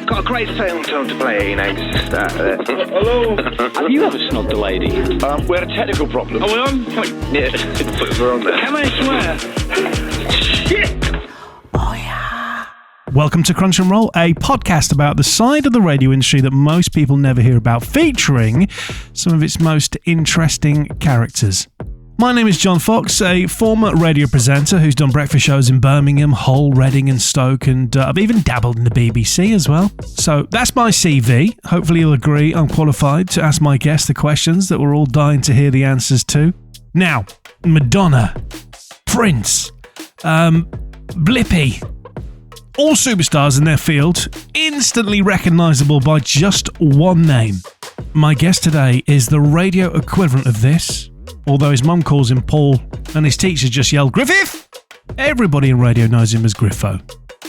got a great film to play, Hello? Have you ever snubbed a lady? We had a technical problem. Are we on? Yeah, we're on there. Can I swear? Shit! Welcome to Crunch and Roll, a podcast about the side of the radio industry that most people never hear about, featuring some of its most interesting characters. My name is John Fox, a former radio presenter who's done breakfast shows in Birmingham, Hull, Reading and Stoke, and I've even dabbled in the BBC as well. So that's my CV. Hopefully you'll agree I'm qualified to ask my guests the questions that we're all dying to hear the answers to. Now, Madonna, Prince, Blippi, all superstars in their field, instantly recognisable by just one name. My guest today is the radio equivalent of this, although his mum calls him Paul and his teacher just yelled, Griffith! Everybody in radio knows him as Griffo.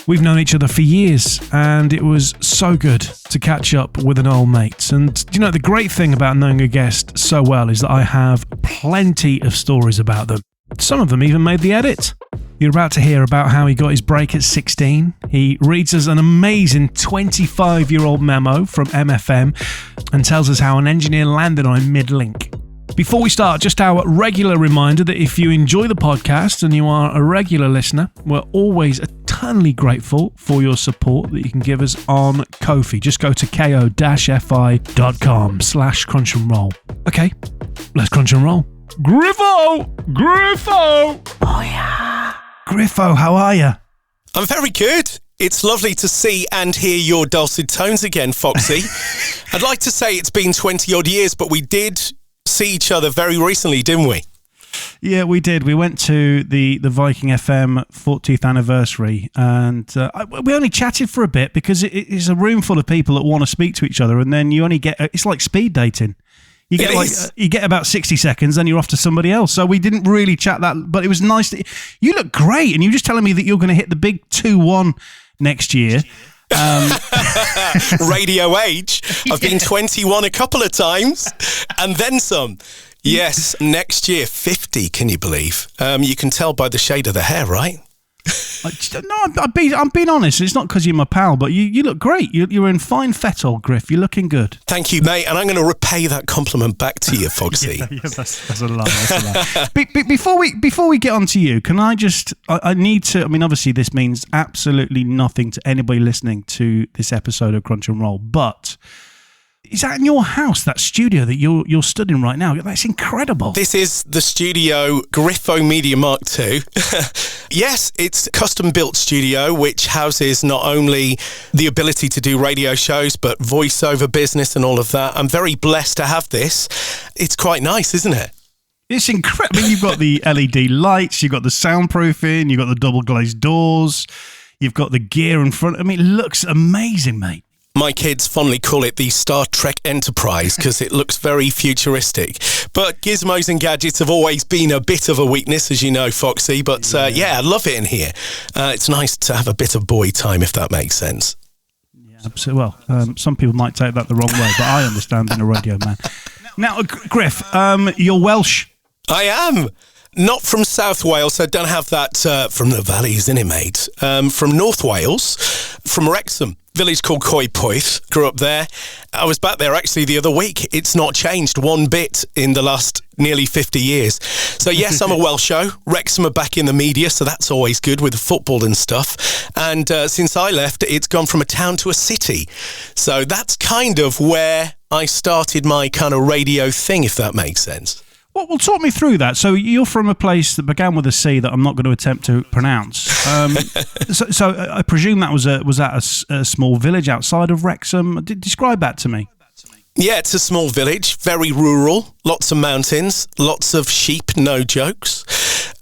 We've known each other for years, and it was so good to catch up with an old mate. And, you know, the great thing about knowing a guest so well is that I have plenty of stories about them. Some of them even made the edit. You're about to hear about how he got his break at 16. He reads us an amazing 25-year-old memo from MFM and tells us how an engineer landed on him mid-link. Before we start, just our regular reminder that if you enjoy the podcast and you are a regular listener, we're always eternally grateful for your support that you can give us on Ko-fi. Just go to ko-fi.com/crunch and roll. Okay, let's crunch and roll. Griffo! Griffo! Oh yeah! Griffo, how are you? I'm very good. It's lovely to see and hear your dulcet tones again, Foxy. I'd like to say it's been 20-odd years, but we did see each other very recently, didn't we? Yeah, we did. We went to the Viking FM 40th anniversary, and we only chatted for a bit because it's a room full of people that want to speak to each other, and then you only get... It's like speed dating. You get about 60 seconds, then you're off to somebody else. So we didn't really chat that, but it was nice. You look great, and you're just telling me that you're going to hit the big 2-1 next year. Radio age. I've been 21 a couple of times, and then some. Yes, next year 50. Can you believe? You can tell by the shade of the hair, right? No, I'm being honest. It's not because you're my pal, but you look great. You're in fine fettle, Griff. You're looking good. Thank you, mate. And I'm going to repay that compliment back to you, Foxy. yeah, that's a lie. That's a lie. Before we get on to you, can I just... I need to... I mean, obviously, this means absolutely nothing to anybody listening to this episode of Crunch and Roll, but... Is that in your house, that studio that you're stood in right now? That's incredible. This is the studio Griffo Media Mark II. Yes, it's a custom-built studio which houses not only the ability to do radio shows, but voiceover business and all of that. I'm very blessed to have this. It's quite nice, isn't it? It's incredible. I mean, you've got the LED lights, you've got the soundproofing, you've got the double-glazed doors, you've got the gear in front. I mean, it looks amazing, mate. My kids fondly call it the Star Trek Enterprise because it looks very futuristic. But gizmos and gadgets have always been a bit of a weakness, as you know, Foxy. But yeah, I love it in here. It's nice to have a bit of boy time, if that makes sense. Yeah, absolutely. Well, some people might take that the wrong way, but I understand being a radio man. Now, Griff, you're Welsh. I am. Not from South Wales, so don't have that from the valleys, innit, mate? From North Wales, from Wrexham. Village called Coedpoeth, grew up there. I was back there actually the other week. It's not changed one bit in the last nearly 50 years. So yes, I'm a Welsho. Wrexham are back in the media, so that's always good with the football and stuff. And since I left, it's gone from a town to a city. So that's kind of where I started my kind of radio thing, if that makes sense. Well, talk me through that. So you're from a place that began with a C that I'm not going to attempt to pronounce. So I presume that was that a small village outside of Wrexham? Describe that to me. Yeah, it's a small village, very rural, lots of mountains, lots of sheep, no jokes.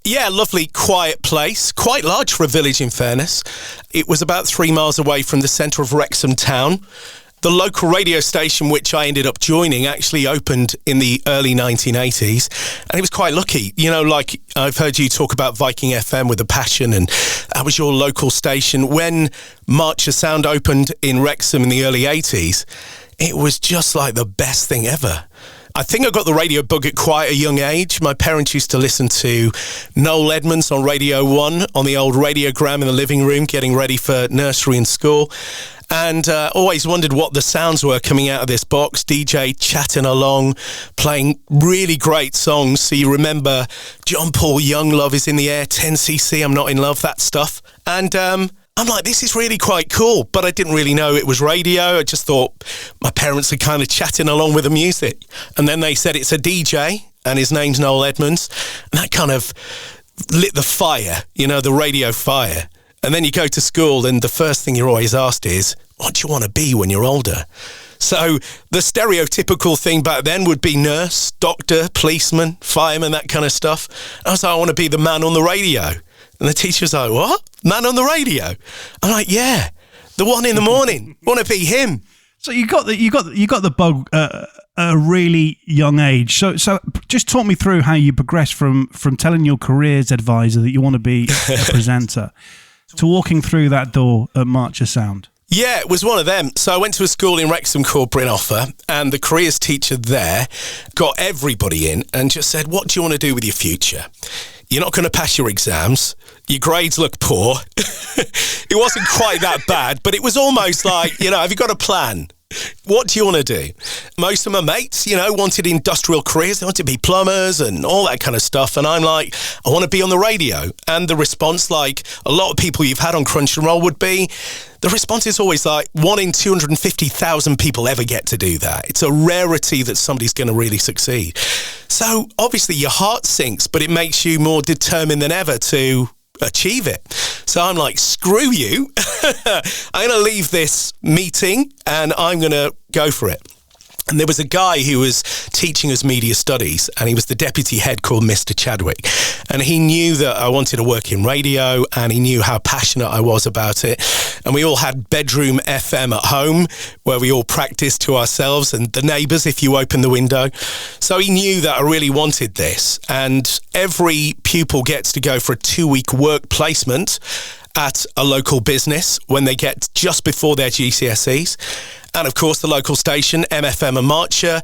Yeah, lovely, quiet place, quite large for a village in fairness. It was about 3 miles away from the centre of Wrexham town. The local radio station, which I ended up joining, actually opened in the early 1980s, and it was quite lucky. You know, like I've heard you talk about Viking FM with a passion, and that was your local station. When March of Sound opened in Wrexham in the early 80s, it was just like the best thing ever. I think I got the radio bug at quite a young age. My parents used to listen to Noel Edmonds on Radio 1 on the old radiogram in the living room, getting ready for nursery and school. And always wondered what the sounds were coming out of this box. DJ chatting along, playing really great songs. So you remember John Paul Young, Love Is in the Air, 10cc, I'm Not in Love, that stuff. And I'm like, this is really quite cool. But I didn't really know it was radio. I just thought my parents are kind of chatting along with the music. And then they said it's a DJ and his name's Noel Edmonds. And that kind of lit the fire, the radio fire. And then you go to school and the first thing you're always asked is, what do you want to be when you're older? So the stereotypical thing back then would be nurse, doctor, policeman, fireman, that kind of stuff. I was like, I want to be the man on the radio. And the teacher was like, what? Man on the radio? I'm like, yeah, the one in the morning. Want to be him. So you got the bug at a really young age. So just talk me through how you progressed from telling your careers advisor that you want to be a presenter to walking through that door at March of Sound. Yeah, it was one of them. So I went to a school in Wrexham called Bryn Offa, and the careers teacher there got everybody in and just said, what do you want to do with your future? You're not going to pass your exams. Your grades look poor. It wasn't quite that bad, but it was almost like, have you got a plan? What do you want to do? Most of my mates, wanted industrial careers. They wanted to be plumbers and all that kind of stuff. And I'm like, I want to be on the radio. And the response, like a lot of people you've had on Crunch and Roll would be, the response is always like 1 in 250,000 people ever get to do that. It's a rarity that somebody's going to really succeed. So obviously your heart sinks, but it makes you more determined than ever to achieve it. So I'm like, screw you. I'm going to leave this meeting and I'm going to go for it. And there was a guy who was teaching us media studies, and he was the deputy head called Mr. Chadwick. And he knew that I wanted to work in radio, and he knew how passionate I was about it. And we all had bedroom FM at home where we all practiced to ourselves and the neighbours if you open the window. So he knew that I really wanted this. And every pupil gets to go for a 2-week work placement at a local business when they get just before their GCSEs. And of course, the local station, MFM and Marcher,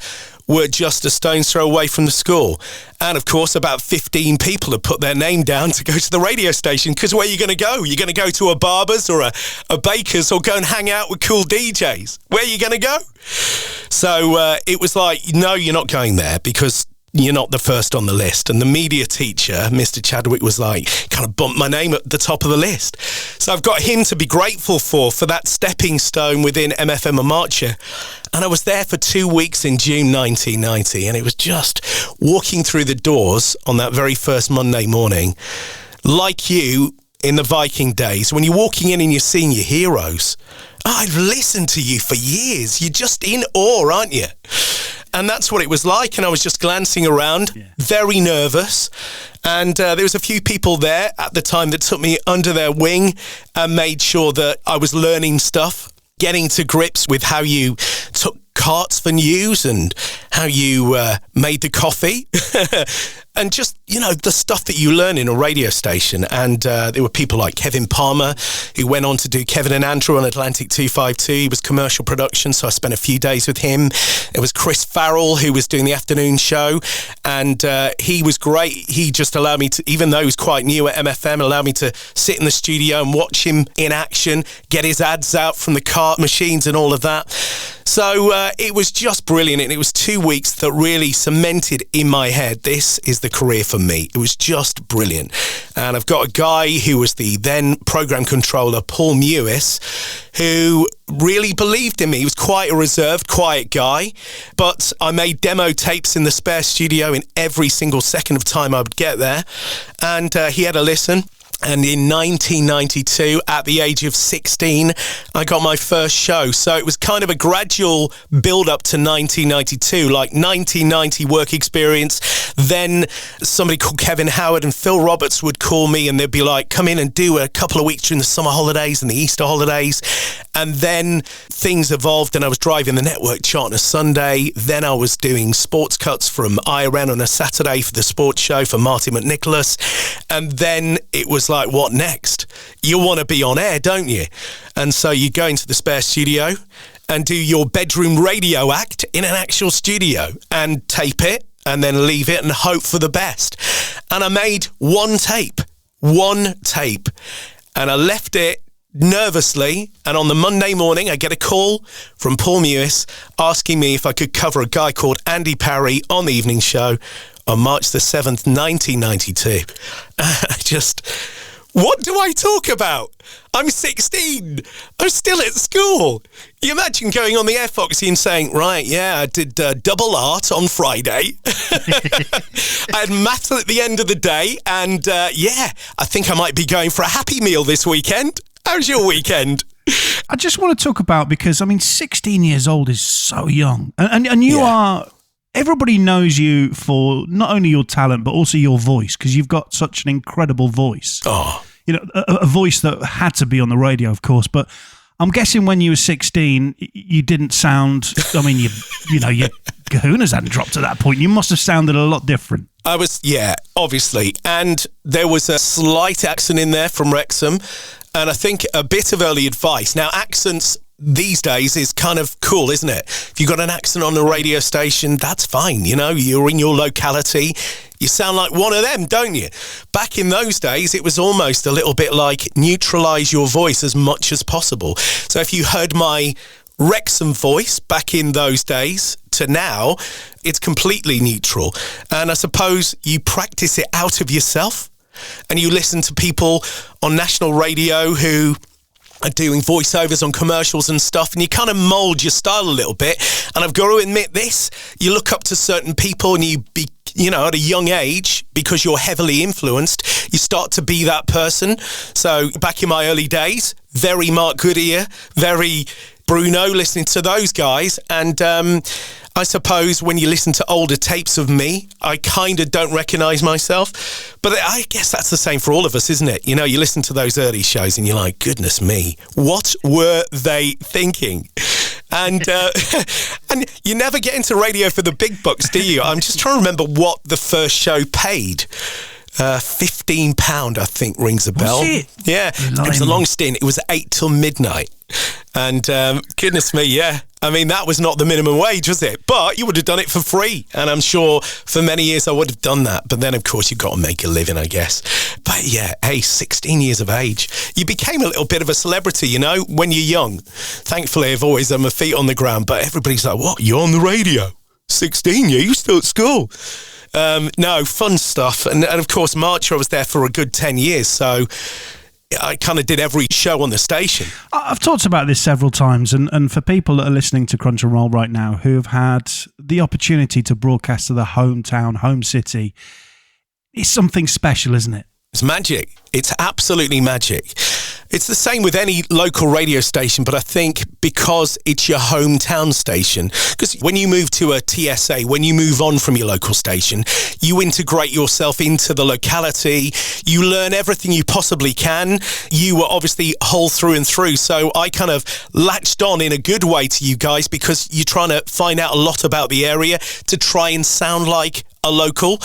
were just a stone's throw away from the school. And of course, about 15 people had put their name down to go to the radio station, because where are you going to go? You're going to go to a barber's or a baker's, or go and hang out with cool DJs? Where are you going to go? So it was like, no, you're not going there, because you're not the first on the list. And the media teacher, Mr. Chadwick, was like, kind of bumped my name at the top of the list. So I've got him to be grateful for that stepping stone within MFM and Marcher. And I was there for 2 weeks in June 1990. And it was just walking through the doors on that very first Monday morning, like you in the Viking days, when you're walking in and you're seeing your heroes. I've listened to you for years. You're just in awe, aren't you? And that's what it was like. And I was just glancing around, very nervous. And there was a few people there at the time that took me under their wing and made sure that I was learning stuff, getting to grips with how you took carts for news and how you made the coffee. And just, the stuff that you learn in a radio station. And there were people like Kevin Palmer, who went on to do Kevin and Andrew on Atlantic 252. He was commercial production, so I spent a few days with him. There was Chris Farrell, who was doing the afternoon show. And he was great. He just allowed me to, even though he was quite new at MFM, allowed me to sit in the studio and watch him in action, get his ads out from the cart machines and all of that. So it was just brilliant. And it was 2 weeks that really cemented in my head, this is the career for me. It was just brilliant. And I've got a guy who was the then program controller, Paul Mewis, who really believed in me. He was quite a reserved, quiet guy, but I made demo tapes in the spare studio in every single second of time I would get there. And he had a listen. And in 1992, at the age of 16, I got my first show. So it was kind of a gradual build-up to 1992, like 1990 work experience. Then somebody called Kevin Howard and Phil Roberts would call me, and they'd be like, come in and do a couple of weeks during the summer holidays and the Easter holidays. And then things evolved, and I was driving the network chart on a Sunday. Then I was doing sports cuts from IRN on a Saturday for the sports show for Martin McNicholas. And then it was like, what next? You want to be on air, don't you? And so you go into the spare studio and do your bedroom radio act in an actual studio and tape it and then leave it and hope for the best. And I made one tape, and I left it nervously, and on the Monday morning I get a call from Paul Mewis asking me if I could cover a guy called Andy Parry on the evening show on March the 7th, 1992. What do I talk about? I'm 16. I'm still at school. You imagine going on the air, Foxy, and saying, right, yeah, I did double art on Friday. I had maths at the end of the day. And I think I might be going for a Happy Meal this weekend. How's your weekend? I just want to talk about, because, 16 years old is so young. And you are... Everybody knows you for not only your talent, but also your voice, because you've got such an incredible voice. Oh. A voice that had to be on the radio, of course. But I'm guessing when you were 16, you didn't sound... your kahunas hadn't dropped at that point. You must have sounded a lot different. I was, obviously. And there was a slight accent in there from Wrexham. And I think a bit of early advice. Now, accents... these days is kind of cool, isn't it? If you've got an accent on the radio station, that's fine. You're in your locality. You sound like one of them, don't you? Back in those days, it was almost a little bit like neutralise your voice as much as possible. So if you heard my Wrexham voice back in those days to now, it's completely neutral. And I suppose you practice it out of yourself and you listen to people on national radio who... are doing voiceovers on commercials and stuff, and you kind of mould your style a little bit. And I've got to admit this, you look up to certain people and at a young age, because you're heavily influenced, you start to be that person. So back in my early days, very Mark Goodyear, very Bruno, listening to those guys. And I suppose when you listen to older tapes of me, I kind of don't recognise myself. But I guess that's the same for all of us, isn't it? You listen to those early shows and you're like, goodness me, what were they thinking? And and you never get into radio for the big bucks, do you? I'm just trying to remember what the first show paid. £15, I think, rings a bell. Was it? Yeah, it was a long stint. It was 8 till midnight. And goodness me, yeah. That was not the minimum wage, was it? But you would have done it for free. And I'm sure for many years I would have done that. But then, of course, you've got to make a living, I guess. But yeah, 16 years of age. You became a little bit of a celebrity, when you're young. Thankfully, I've always had my feet on the ground. But everybody's like, what? You're on the radio? 16, yeah? You're still at school? No, fun stuff. And of course, March, I was there for a good 10 years. So I kind of did every show on the station. I've talked about this several times, and for people that are listening to Crunch and Roll right now who have had the opportunity to broadcast to their hometown, home city, it's something special, isn't it? It's magic. It's absolutely magic. It's the same with any local radio station, but I think because it's your hometown station, because when you move to a TSA, when you move on from your local station, you integrate yourself into the locality, you learn everything you possibly can. You were obviously whole through and through, so I kind of latched on in a good way to you guys because you're trying to find out a lot about the area to try and sound like a local,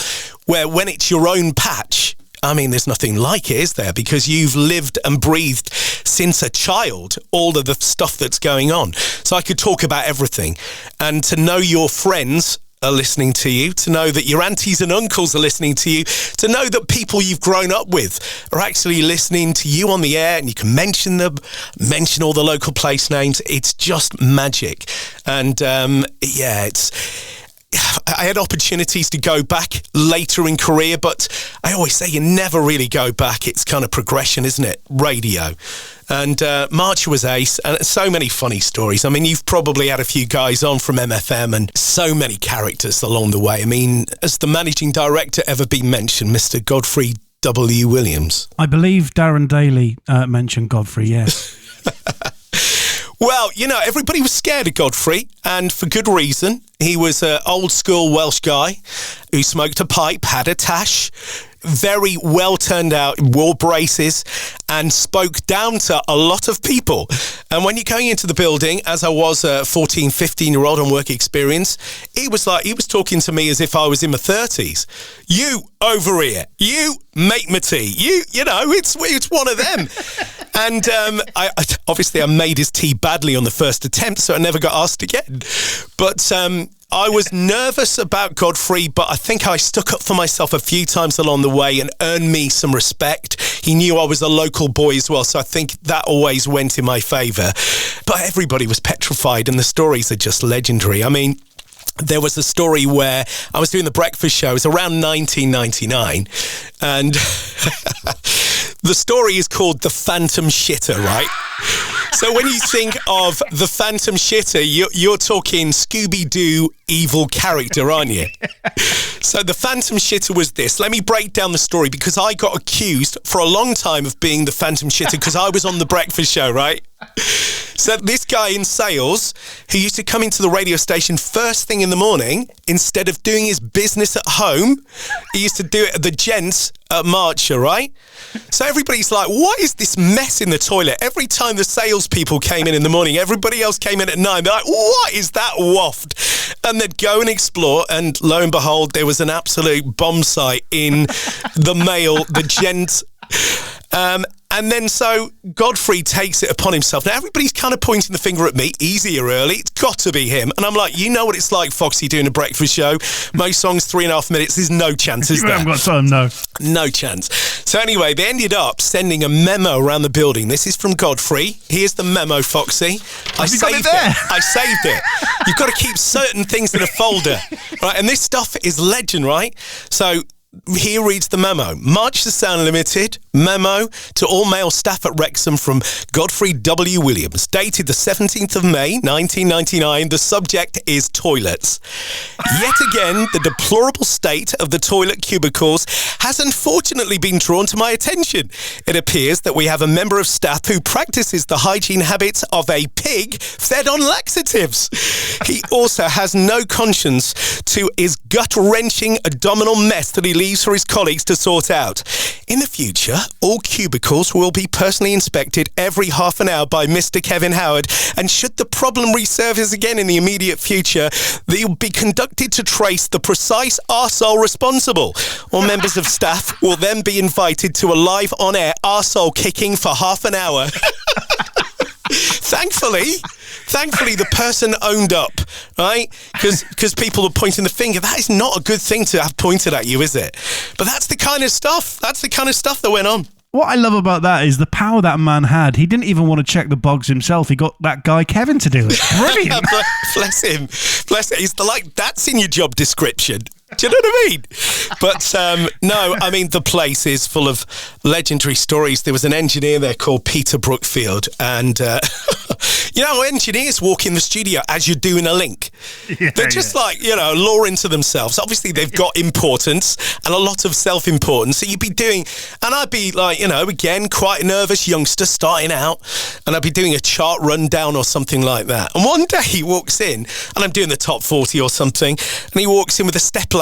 where when it's your own patch, there's nothing like it, is there? Because you've lived and breathed since a child all of the stuff that's going on. So I could talk about everything. And to know your friends are listening to you, to know that your aunties and uncles are listening to you, to know that people you've grown up with are actually listening to you on the air, and you can mention them, mention all the local place names. It's just magic. And I had opportunities to go back later in career, but I always say you never really go back. It's kind of progression, isn't it? Radio. And March was ace, and so many funny stories. You've probably had a few guys on from MFM and so many characters along the way. Has the managing director ever been mentioned, Mr. Godfrey W. Williams? I believe Darren Daly mentioned Godfrey, yes. Well, everybody was scared of Godfrey, and for good reason. He was an old-school Welsh guy who smoked a pipe, had a tash, very well turned out, wore braces, and spoke down to a lot of people. And when you're going into the building, as I was a 14, 15-year-old on work experience, it was like he was talking to me as if I was in my 30s. You over here, you make my tea, it's one of them. And obviously I made his tea badly on the first attempt, so I never got asked again. But I was nervous about Godfrey, but I think I stuck up for myself a few times along the way and earned me some respect. He knew I was a local boy as well, so I think that always went in my favour. But everybody was petrified, and the stories are just legendary. I mean, there was a story where I was doing the breakfast show. It was around 1999, and the story is called The Phantom Shitter, right? So when you think of The Phantom Shitter, you're talking Scooby-Doo evil character, aren't you? So The Phantom Shitter was this. Let me break down the story, because I got accused for a long time of being the Phantom Shitter because I was on the breakfast show, right? So this guy in sales who used to come into the radio station first thing in the morning, instead of doing his business at home, he used to do it at the Gents at Marcher, right? So everybody's like, what is this mess in the toilet? Every time the salespeople came in the morning, everybody else came in at 9. They're like, what is that waft? And they'd go and explore, and lo and behold, there was an absolute bomb site in the mail, the Gents. And then so Godfrey takes it upon himself. Now everybody's kind of pointing the finger at me. Easier early. It's got to be him. And I'm like, you know what it's like, Foxy, doing a breakfast show. Most songs 3.5 minutes. There's no chance, is there? You haven't got time, no. No chance. So anyway, they ended up sending a memo around the building. This is from Godfrey. Here's the memo, Foxy. I saved it. You've got to keep certain things in a folder, right? And this stuff is legend, right? So here reads the memo. March the Sound Limited. Memo to all male staff at Wrexham from Godfrey W. Williams. Dated the 17th of May, 1999. The subject is toilets. Yet again, the deplorable state of the toilet cubicles has unfortunately been drawn to my attention. It appears that we have a member of staff who practices the hygiene habits of a pig fed on laxatives. He also has no conscience to his gut-wrenching abdominal mess that he leaves for his colleagues to sort out. In the future, all cubicles will be personally inspected every half an hour by Mr. Kevin Howard, and should the problem resurface again in the immediate future, they will be conducted to trace the precise arsehole responsible. All members of staff will then be invited to a live on-air arsehole kicking for half an hour. Thankfully, the person owned up, right? Because people are pointing the finger. That is not a good thing to have pointed at you, is it? But that's the kind of stuff. That's the kind of stuff that went on. What I love about that is the power that man had. He didn't even want to check the bogs himself. He got that guy Kevin to do it. Brilliant. Bless him. He's like, that's in your job description. Do you know what I mean? But no, I mean, the place is full of legendary stories. There was an engineer there called Peter Brookfield, and you know, engineers walk in the studio as you're doing a link. They're just like, you know, lawing to themselves. Obviously, they've got importance and a lot of self-importance. So you'd be doing, and I'd be like, you know, again, quite a nervous youngster starting out, and I'd be doing a chart rundown or something like that. And one day he walks in, and I'm doing the top 40 or something, and he walks in with a stepladder,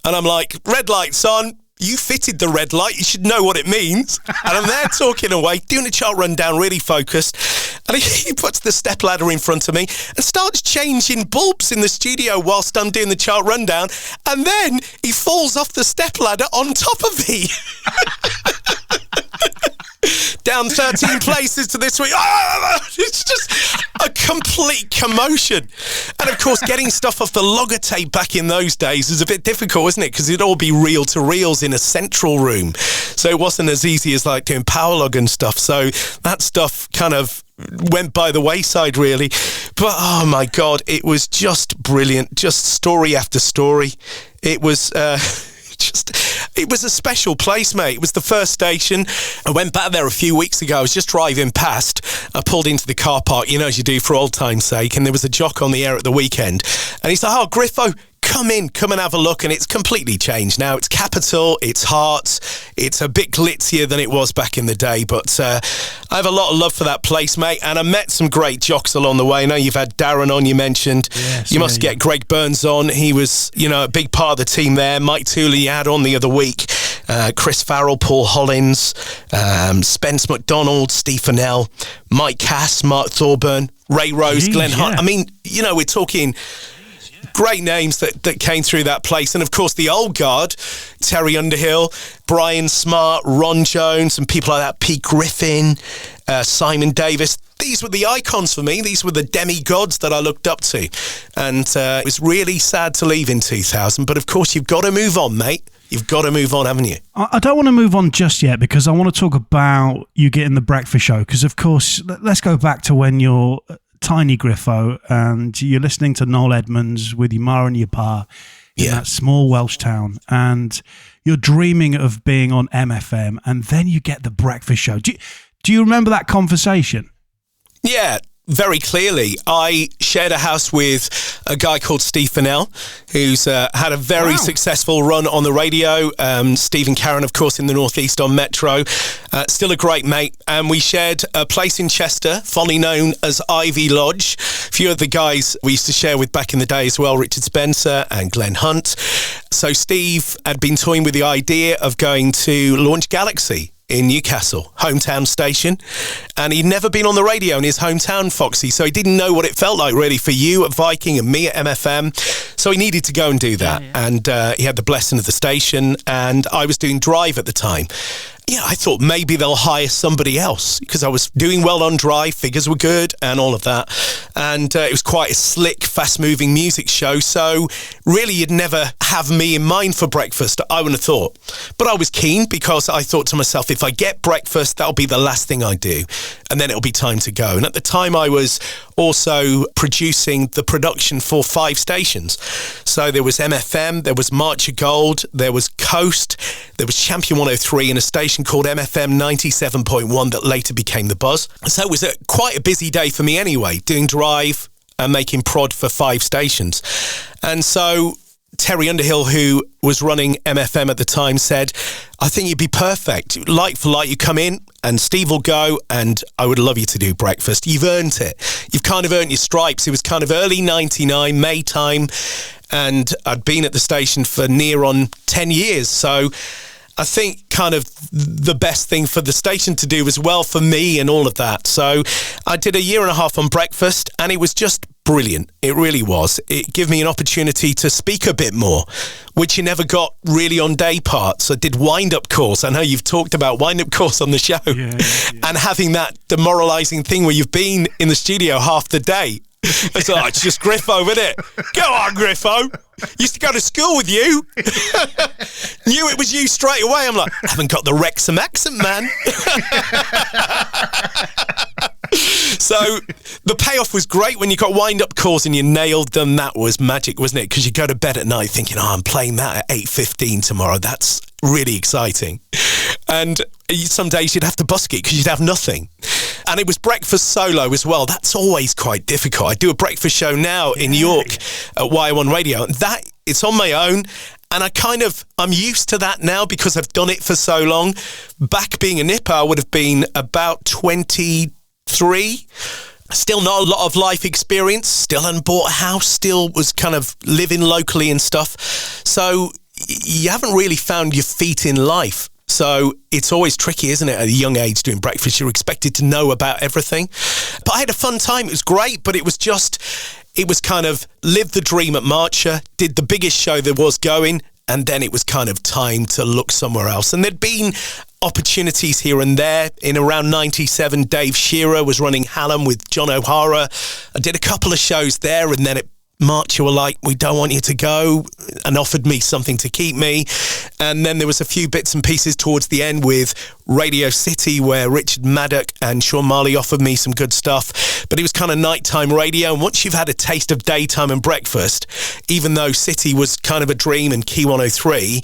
and I'm like, red light's on. You fitted the red light. You should know what it means. And I'm there talking away, doing a chart rundown, really focused. And he puts the stepladder in front of me and starts changing bulbs in the studio whilst I'm doing the chart rundown. And then he falls off the stepladder on top of me. Down 13 places to this week. It's just a complete commotion. And of course, getting stuff off the logger tape back in those days was a bit difficult, wasn't it? Because it'd all be reel to reels in a central room. So it wasn't as easy as like doing power log and stuff. So that stuff kind of went by the wayside, really. But oh my God, it was just brilliant. Just story after story. It was... it was a special place, mate. It was the first station. I went back there a few weeks ago. I was just driving past. I pulled into the car park, you know, as you do for old time's sake, and there was a jock on the air at the weekend. And he's like, oh, Griffo, come and have a look. And it's completely changed now. It's Capital, it's Hearts, it's a bit glitzier than it was back in the day. But I have a lot of love for that place, mate. And I met some great jocks along the way. I know you've had Darren on, you mentioned. Yes, you must get Greg Burns on. He was, you know, a big part of the team there. Mike Tooley you had on the other week. Chris Farrell, Paul Hollins, Spence McDonald, Steve Fennell, Mike Cass, Mark Thorburn, Ray Rose, Glenn Hart. I mean, you know, we're talking... great names that came through that place. And of course the old guard, Terry Underhill, Brian Smart, Ron Jones and people like that, Pete Griffin, Simon Davis. These were the icons for me. These were the demigods that I looked up to. And it was really sad to leave in 2000. But of course, you've got to move on, mate. You've got to move on, haven't you? I don't want to move on just yet because I want to talk about you getting the breakfast show. Because, of course, let's go back to when you're tiny Griffo and you're listening to Noel Edmonds with your ma and your pa in that small Welsh town. And you're dreaming of being on MFM. And then you get the breakfast show. Do you remember that conversation? Yeah, very clearly. I shared a house with a guy called Steve Fennell, who's had a very successful run on the radio. Steve and Karen, of course, in the Northeast on Metro. Still a great mate. And we shared a place in Chester, fondly known as Ivy Lodge. A few of the guys we used to share with back in the day as well, Richard Spencer and Glenn Hunt. So Steve had been toying with the idea of going to launch Galaxy in Newcastle, hometown station, and he'd never been on the radio in his hometown, Foxy, so he didn't know what it felt like really for you at Viking and me at MFM, so he needed to go and do that. And he had the blessing of the station, and I was doing Drive at the time. Yeah, I thought maybe they'll hire somebody else because I was doing well on Drive, figures were good and all of that. And it was quite a slick, fast-moving music show. So really, you'd never have me in mind for breakfast, I wouldn't have thought. But I was keen because I thought to myself, if I get breakfast, that'll be the last thing I do. And then it'll be time to go. And at the time, I was also producing the production for 5 stations. So there was MFM, there was March of Gold, there was Coast, there was Champion 103 and a station called MFM 97.1 that later became The Buzz. So it was quite a busy day for me anyway, doing Drive and making prod for 5 stations. And so Terry Underhill, who was running MFM at the time, said, I think you'd be perfect. Like for like, you come in and Steve will go and I would love you to do breakfast. You've earned it. You've kind of earned your stripes. It was kind of early 99, May time, and I'd been at the station for near on 10 years. So I think kind of the best thing for the station to do as well for me and all of that. So I did 1.5 years on breakfast and it was just brilliant. It really was. It gave me an opportunity to speak a bit more, which you never got really on day parts. I did wind-up calls. I know you've talked about wind-up calls on the show. Yeah. And having that demoralising thing where you've been in the studio half the day. It's like, it's just Griffo, isn't it? Go on, Griffo. Used to go to school with you. Knew it was you straight away. I'm like, I haven't got the Wrexham accent, man. So the payoff was great when you got wind-up calls and you nailed them. That was magic, wasn't it? Because you go to bed at night thinking, I'm playing that at 8:15 tomorrow. That's really exciting. And some days you'd have to busk it because you'd have nothing. And it was breakfast solo as well. That's always quite difficult. I do a breakfast show now in York at Y1 Radio. And that, it's on my own. And I'm used to that now because I've done it for so long. Back being a nipper, I would have been about 23. Still not a lot of life experience. Still hadn't bought a house. Still was kind of living locally and stuff. So you haven't really found your feet in life. So it's always tricky, isn't it? At a young age doing breakfast, you're expected to know about everything. But I had a fun time. It was great, but it was kind of lived the dream at Marcher, did the biggest show there was going, and then it was kind of time to look somewhere else. And there'd been opportunities here and there. In around 97, Dave Shearer was running Hallam with John O'Hara. I did a couple of shows there, and then at March, you were like, we don't want you to go, and offered me something to keep me. And then there was a few bits and pieces towards the end with Radio City, where Richard Maddock and Sean Marley offered me some good stuff. But it was kind of nighttime radio. And once you've had a taste of daytime and breakfast, even though City was kind of a dream and Key 103,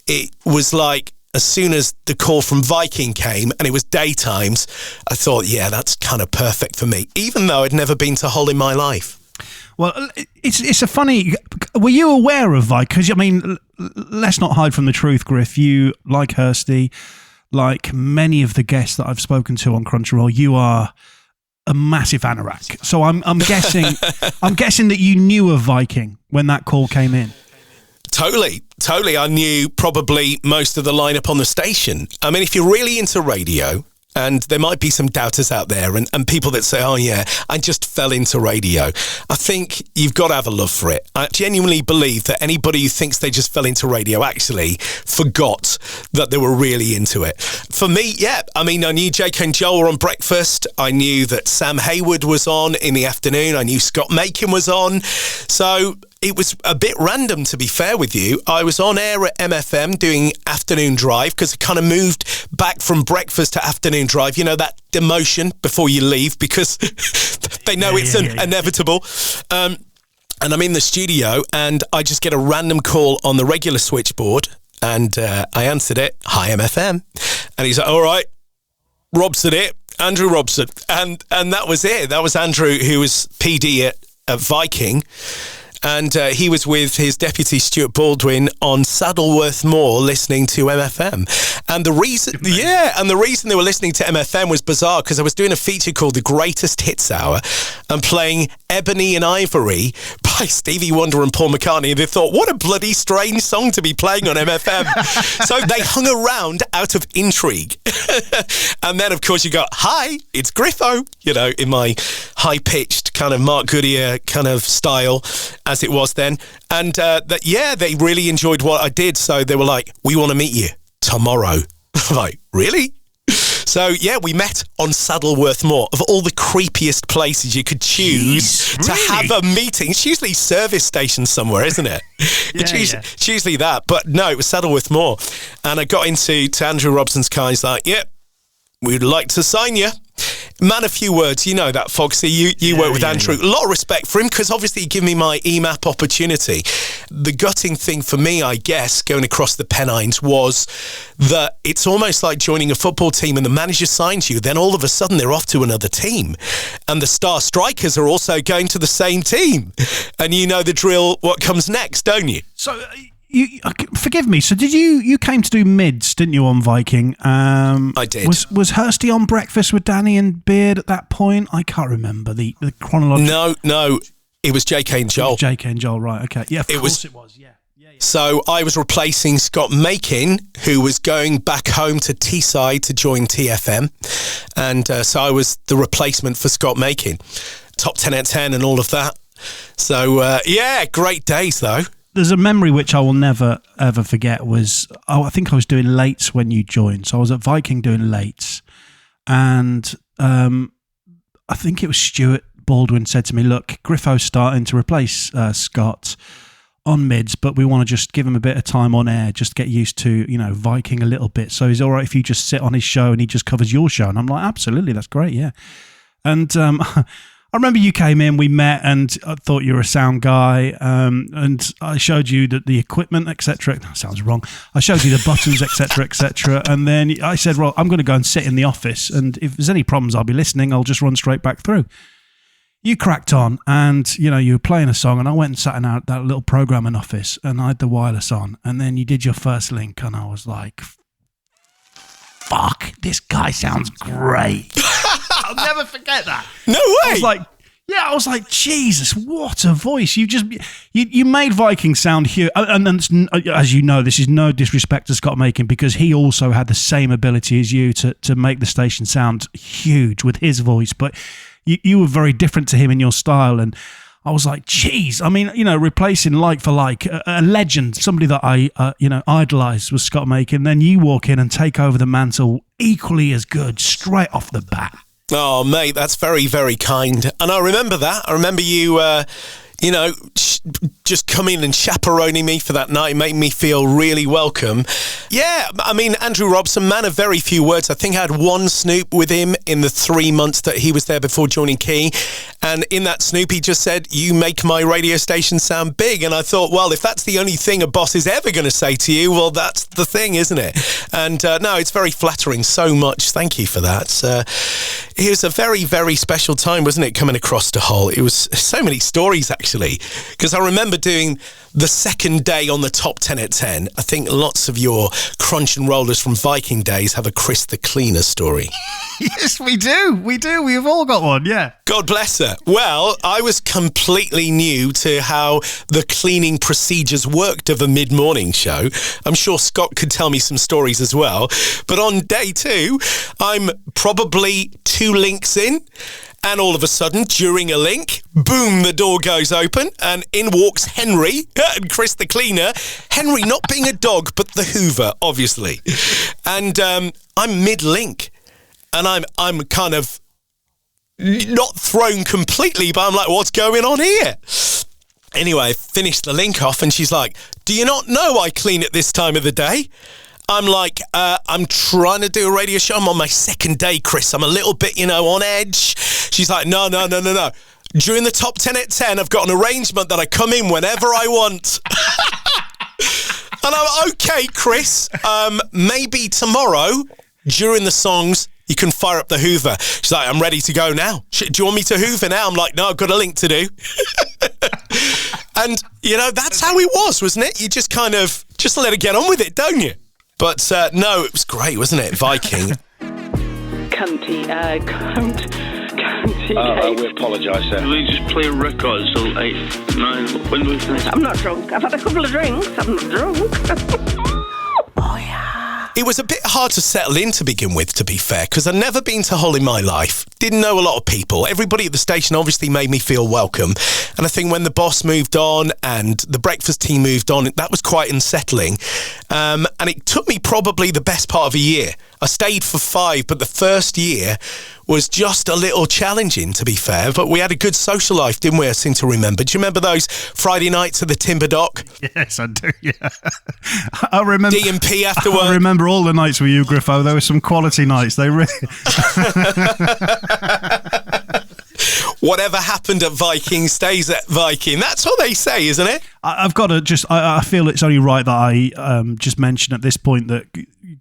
it was like, as soon as the call from Viking came and it was daytimes, I thought, yeah, that's kind of perfect for me, even though I'd never been to Hull in my life. Well, it's a funny... Were you aware of Viking? Because, I mean, let's not hide from the truth, Griff. You, like Hursty, like many of the guests that I've spoken to on Crunchyroll, you are a massive anorak. So I'm guessing I'm guessing that you knew of Viking when that call came in. Totally. I knew probably most of the lineup on the station. I mean, if you're really into radio And there might be some doubters out there and people that say, oh yeah, I just fell into radio. I think you've got to have a love for it. I genuinely believe that anybody who thinks they just fell into radio actually forgot that they were really into it. For me, yeah, I mean, I knew Jake and Joel were on breakfast. I knew that Sam Hayward was on in the afternoon. I knew Scott Makin was on. So it was a bit random, to be fair with you. I was on air at MFM doing afternoon drive because I kind of moved back from breakfast to afternoon drive. You know, that demotion before you leave because they know it's inevitable. And I'm in the studio and I just get a random call on the regular switchboard and I answered it. Hi, MFM. And he's like, all right, Robson it. Andrew Robson. And that was it. That was Andrew, who was PD at Viking. And he was with his deputy, Stuart Baldwin, on Saddleworth Moor listening to MFM. And the reason they were listening to MFM was bizarre because I was doing a feature called The Greatest Hits Hour and playing Ebony and Ivory by Stevie Wonder and Paul McCartney. And they thought, what a bloody strange song to be playing on MFM. So they hung around out of intrigue. And then, of course, you go, hi, it's Griffo, you know, in my high-pitched kind of Mark Goodyear kind of style, as it was then. And they really enjoyed what I did. So they were like, we want to meet you tomorrow. I'm like, really? So, yeah, we met on Saddleworth Moor. Of all the creepiest places you could choose to have a meeting. It's usually service station somewhere, isn't it? It's usually that. But no, it was Saddleworth Moor. And I got into Andrew Robson's car. He's like, yep, we'd like to sign you. Man, a few words. You know that, Foxy. You work with Andrew. A lot of respect for him because obviously he gave me my EMAP opportunity. The gutting thing for me, I guess, going across the Pennines was that it's almost like joining a football team and the manager signs you, then all of a sudden they're off to another team. And the star strikers are also going to the same team. And you know the drill, what comes next, don't you? So... forgive me. So did you came to do mids, didn't you, on Viking? I did. Was Hursty on breakfast with Danny and Beard at that point? I can't remember the chronological. No, it was JK and Joel. JK and Joel, right? Okay, yeah, of course it was. Yeah. So I was replacing Scott Makin, who was going back home to Teesside to join TFM, and so I was the replacement for Scott Makin. Top 10 out of 10 and all of that. So great days though. There's a memory which I will never, ever forget was, I think I was doing lates when you joined. So I was at Viking doing lates. And I think it was Stuart Baldwin said to me, look, Griffo's starting to replace Scott on mids, but we want to just give him a bit of time on air, just get used to, you know, Viking a little bit. So is it all right if you just sit on his show and he just covers your show? And I'm like, absolutely, that's great, yeah. And I remember you came in, we met, and I thought you were a sound guy, and I showed you the equipment, etc. That sounds wrong. I showed you the buttons, etc., and then I said, well, I'm going to go and sit in the office, and if there's any problems, I'll be listening. I'll just run straight back through. You cracked on, and, you know, you were playing a song, and I went and sat in that little programming office, and I had the wireless on, and then you did your first link, and I was like, fuck, this guy sounds great. I'll never forget that. No way. I was like, Jesus, what a voice. You made Viking sound huge. And as you know, this is no disrespect to Scott Makin because he also had the same ability as you to make the station sound huge with his voice. But you were very different to him in your style. And I was like, geez, I mean, you know, replacing like for like a legend, somebody that I, idolized was Scott Makin. Then you walk in and take over the mantle equally as good straight off the bat. Oh, mate, that's very, very kind. And I remember that. I remember you, just coming and chaperoning me for that night, made me feel really welcome. Yeah, I mean, Andrew Robson, man of very few words. I think I had one snoop with him in the 3 months that he was there before joining Key. And in that snoop, he just said, you make my radio station sound big. And I thought, well, if that's the only thing a boss is ever going to say to you, well, that's the thing, isn't it? And no, it's very flattering so much. Thank you for that. It was a very, very special time, wasn't it, coming across to Hull? It was so many stories, actually. actually, because I remember doing the second day on the top 10 at 10. I think lots of your crunch and rollers from Viking days have a Chris the Cleaner story. Yes, we do. We've all got one, yeah. God bless her. Well, I was completely new to how the cleaning procedures worked of a mid-morning show. I'm sure Scott could tell me some stories as well. But on day 2, I'm probably 2 links in. And all of a sudden, during a link, boom, the door goes open and in walks Henry and Chris the Cleaner. Henry not being a dog, but the Hoover, obviously. And I'm mid-link and I'm kind of not thrown completely, but I'm like, what's going on here? Anyway, I finished the link off and she's like, do you not know I clean at this time of the day? I'm like, I'm trying to do a radio show. I'm on my second day, Chris. I'm a little bit, on edge. She's like, no. During the top 10 at 10, I've got an arrangement that I come in whenever I want. And I'm okay, Chris. Maybe tomorrow, during the songs, you can fire up the Hoover. She's like, I'm ready to go now. Do you want me to Hoover now? I'm like, no, I've got a link to do. And, that's how it was, wasn't it? You just kind of, just let it get on with it, don't you? But no, it was great, wasn't it? Viking. Cunty. We apologise, sir. We just play records till 8, 9, when do we finish? I'm not drunk. I've had a couple of drinks. I'm not drunk. It was a bit hard to settle in to begin with, to be fair, because I'd never been to Hull in my life. Didn't know a lot of people. Everybody at the station obviously made me feel welcome. And I think when the boss moved on and the breakfast team moved on, that was quite unsettling. And it took me probably the best part of a year. I stayed for 5, but the first year was just a little challenging, to be fair. But we had a good social life, didn't we? I seem to remember. Do you remember those Friday nights at the Timber Dock? Yes, I do, yeah. I remember D&P after work. I remember all the nights with you, Griffo. There were some quality nights. They really... Whatever happened at Viking stays at Viking. That's what they say, isn't it? I've got to just... I feel it's only right that I just mention at this point that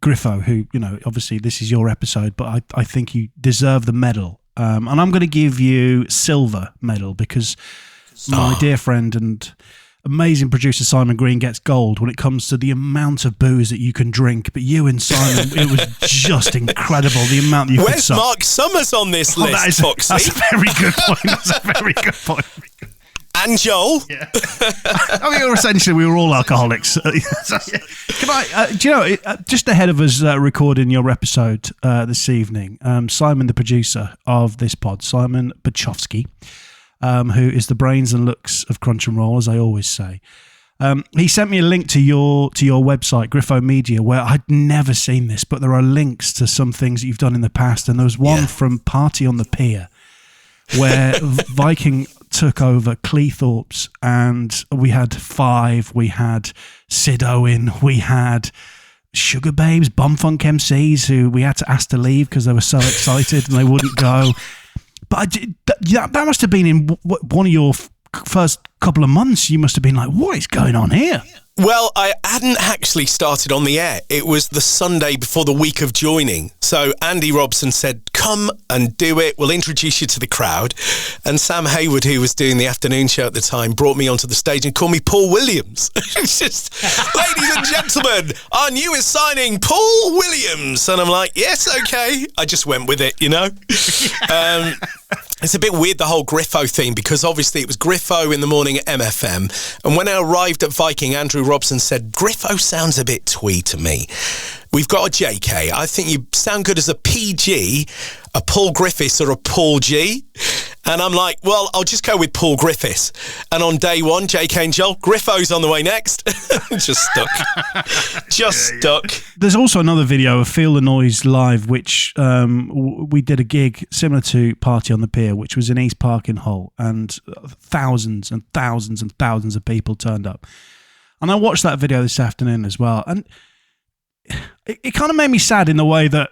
Griffo, who, obviously this is your episode, but I think you deserve the medal. And I'm going to give you silver medal because my dear friend and amazing producer Simon Green gets gold when it comes to the amount of booze that you can drink. But you and Simon, it was just incredible, the amount you could Where's suck. Mark Summers on this list, Foxy? That's a very good point. That's a very good point. And Joel. Yeah. I mean, essentially, we were all alcoholics. Can I, just ahead of us recording your episode this evening, Simon, the producer of this pod, Simon Bachowski, who is the brains and looks of Crunch and Roll, as I always say. He sent me a link to your website, Griffo Media, where I'd never seen this, but there are links to some things that you've done in the past. And there was one from Party on the Pier, where Viking took over Cleethorpes, and we had Five, we had Sid Owen, we had Sugar Babes, Bumfunk MCs, who we had to ask to leave because they were so excited and they wouldn't go. But that must have been in one of your first couple of months. You must have been like, what is going on here? Well, I hadn't actually started on the air. It was the Sunday before the week of joining. So Andy Robson said, come and do it. We'll introduce you to the crowd. And Sam Hayward, who was doing the afternoon show at the time, brought me onto the stage and called me Paul Williams. It's just, ladies and gentlemen, our newest signing, Paul Williams. And I'm like, yes, okay. I just went with it, It's a bit weird, the whole Griffo thing, because obviously it was Griffo in the morning at MFM. And when I arrived at Viking, Andrew Robson said, Griffo sounds a bit twee to me. We've got a JK. I think you sound good as a PG, a Paul Griffiths or a Paul G. And I'm like, well, I'll just go with Paul Griffiths. And on day one, JK and Joel, Griffo's on the way next. Just stuck. There's also another video of Feel the Noise Live, which we did a gig similar to Party on the Pier, which was in East Park in Hull, and thousands and thousands and thousands of people turned up. And I watched that video this afternoon as well, and it kind of made me sad in the way that,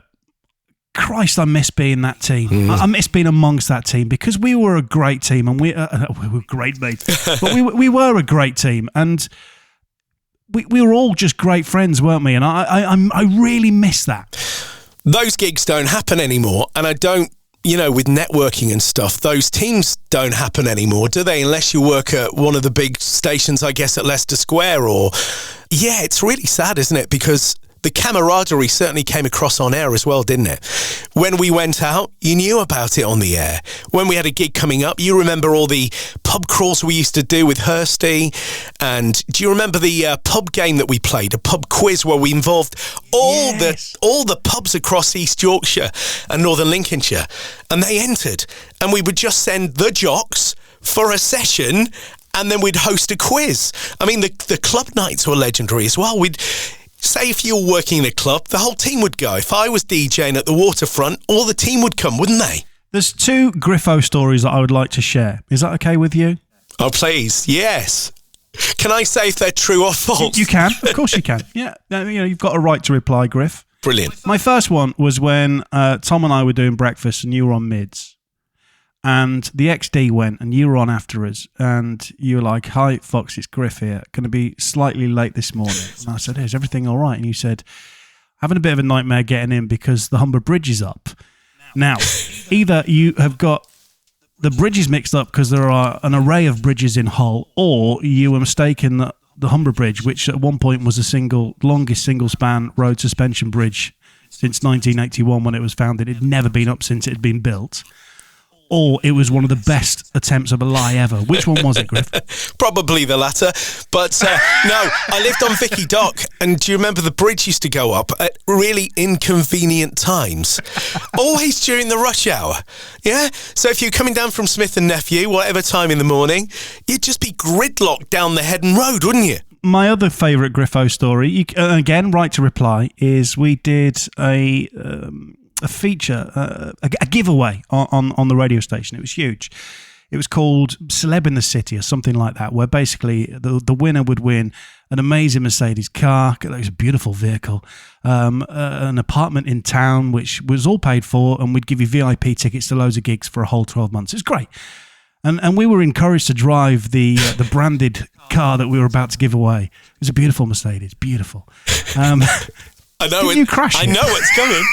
Christ, I miss being that team. I miss being amongst that team, because we were a great team, and we were great mates, but we were a great team, and we were all just great friends, weren't we? And I really miss that. Those gigs don't happen anymore, and I don't with networking and stuff, those teams don't happen anymore, do they? Unless you work at one of the big stations, I guess, at Leicester Square Yeah, it's really sad, isn't it? Because the camaraderie certainly came across on air as well, didn't it? When we went out, you knew about it on the air. When we had a gig coming up, you remember all the pub crawls we used to do with Hursty. And do you remember the pub game that we played, a pub quiz where we involved all the pubs across East Yorkshire and Northern Lincolnshire? And they entered. And we would just send the jocks for a session, and then we'd host a quiz. I mean, the club nights were legendary as well. Say if you were working in a club, the whole team would go. If I was DJing at the waterfront, all the team would come, wouldn't they? There's 2 Griffo stories that I would like to share. Is that okay with you? Oh, please, yes. Can I say if they're true or false? You can. Of course you can. Yeah. You've got a right to reply, Griff. Brilliant. My first one was when Tom and I were doing breakfast and you were on mids. And the XD went and you were on after us, and you were like, "Hi, Fox, it's Griff here. Going to be slightly late this morning." And I said, "Is everything all right?" And you said, "Having a bit of a nightmare getting in because the Humber Bridge is up." Now, either you have got the bridges mixed up because there are an array of bridges in Hull, or you were mistaken that the Humber Bridge, which at one point was the longest single-span road suspension bridge since 1981 when it was founded, had never been up since it had been built. Or it was one of the best attempts of a lie ever. Which one was it, Griff? Probably the latter. But no, I lived on Vicky Dock, and do you remember the bridge used to go up at really inconvenient times? Always during the rush hour. Yeah? So if you're coming down from Smith and Nephew, whatever time in the morning, you'd just be gridlocked down the Headon Road, wouldn't you? My other favourite Griffo story, again, right to reply, is we did a feature, a giveaway on the radio station. It was huge. It was called Celeb in the City or something like that, where basically the winner would win an amazing Mercedes car. It was a beautiful vehicle, an apartment in town, which was all paid for, and we'd give you VIP tickets to loads of gigs for a whole 12 months. It was great. And we were encouraged to drive the branded car that we were about to give away. It was a beautiful Mercedes, beautiful. I know you crash it? I know it's coming.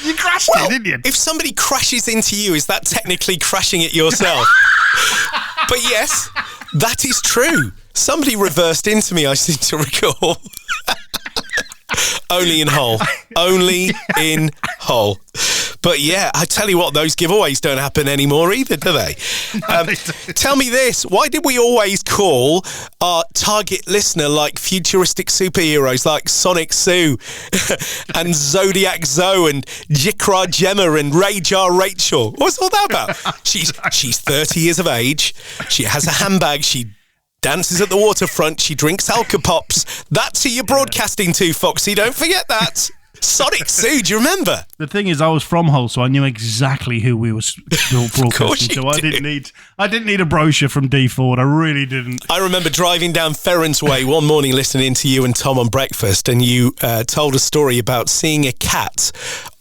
You crashed it, didn't you? If somebody crashes into you, is that technically crashing it yourself? But yes, that is true. Somebody reversed into me, I seem to recall. Only in Hull. Only in Hull. But yeah, I tell you what, those giveaways don't happen anymore either, do they? Tell me this, why did we always call our target listener like futuristic superheroes like Sonic Sue and Zodiac Zoe and Jikra Gemma and Rayjar Rachel? What's all that about? She's 30 years of age, she has a handbag, she dances at the waterfront, she drinks Alka-Pops. That's who you're broadcasting to, Foxy, don't forget that. Sonic Sue, do you remember? The thing is, I was from Hull, so I knew exactly who we were broadcasting to. I didn't need a brochure from D Ford. I really didn't. I remember driving down Ferrens Way one morning, listening to you and Tom on breakfast, and you told a story about seeing a cat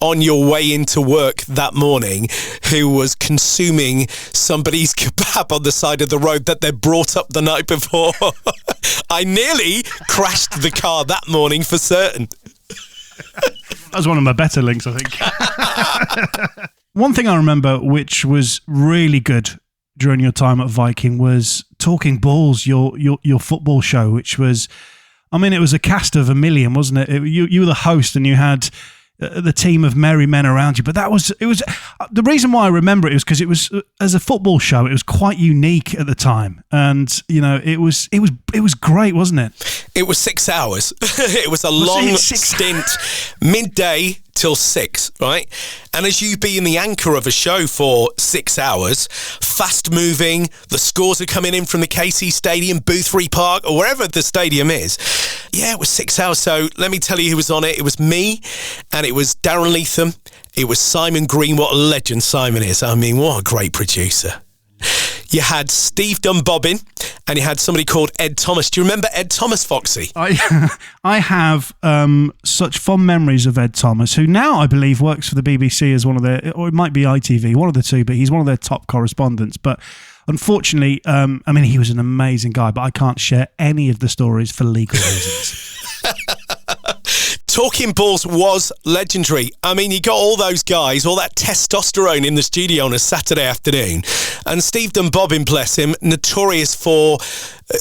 on your way into work that morning who was consuming somebody's kebab on the side of the road that they'd brought up the night before. I nearly crashed the car that morning for certain. That was one of my better links, I think. One thing I remember, which was really good during your time at Viking, was Talking Balls, your football show, which was, I mean, it was a cast of a million, wasn't it? You were the host, and you had the team of merry men around you. But it was the reason why I remember it was because it was, as a football show, it was quite unique at the time, and it was great, wasn't it? It was 6 hours. It was a long stint, midday till 6, right? And as you being the anchor of a show for 6 hours, fast moving, the scores are coming in from the KC Stadium, Boothbury Park, or wherever the stadium is. Yeah, it was 6 hours. So let me tell you who was on it. It was me, and it was Darren Leatham. It was Simon Green. What a legend Simon is. I mean, what a great producer. You had Steve Dunbobbin, and you had somebody called Ed Thomas. Do you remember Ed Thomas, Foxy? I have such fond memories of Ed Thomas, who now I believe works for the BBC as one of their, or it might be ITV, one of the two, but he's one of their top correspondents. But unfortunately, I mean, he was an amazing guy, but I can't share any of the stories for legal reasons. Talking Balls was legendary. I mean, you got all those guys, all that testosterone in the studio on a Saturday afternoon. And Steve Dunbobbin, bless him, notorious for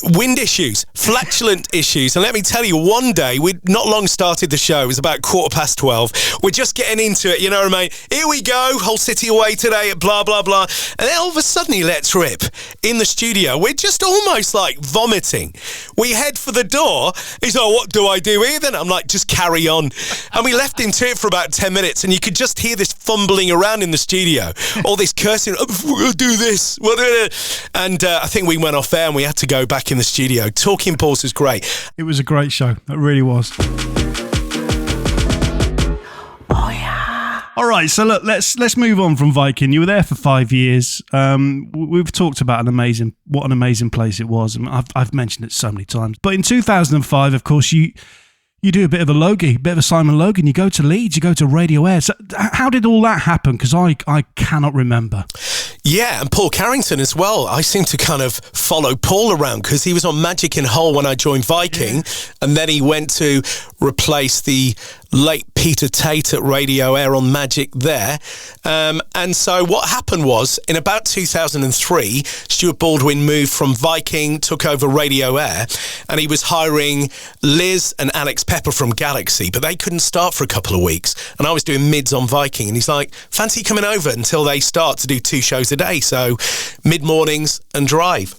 wind issues, flatulent issues. And let me tell you, one day, we'd not long started the show. It was about 12:15. We're just getting into it, you know what I mean? Here we go, whole city away today, blah, blah, blah. And then all of a sudden he lets rip in the studio. We're just almost like vomiting. We head for the door. He's like, what do I do here then? I'm like, just carry on. And we left him to it for about 10 minutes, and you could just hear this fumbling around in the studio, all this cursing, we'll do this. And I think we went off there and we had to go back in the studio. Talking Balls was great. It was a great show. It really was. Oh, yeah. All right, so look, let's move on from Viking. You were there for 5 years. We've talked about what an amazing place it was, and I've mentioned it so many times. But in 2005, of course, you do a bit of a Logie, a bit of a Simon Logan. You go to Leeds, you go to Radio Air. So how did all that happen? Because I cannot remember. Yeah, and Paul Carrington as well. I seem to kind of follow Paul around because he was on Magic in Hull when I joined Viking, and then he went to replace the late Peter Tate at Radio Air on Magic there. And so what happened was, in about 2003, Stuart Baldwin moved from Viking, took over Radio Air, and he was hiring Liz and Alex Pepper from Galaxy, but they couldn't start for a couple of weeks. And I was doing mids on Viking, and he's like, fancy coming over until they start to do 2 shows a day, so mid-mornings and drive.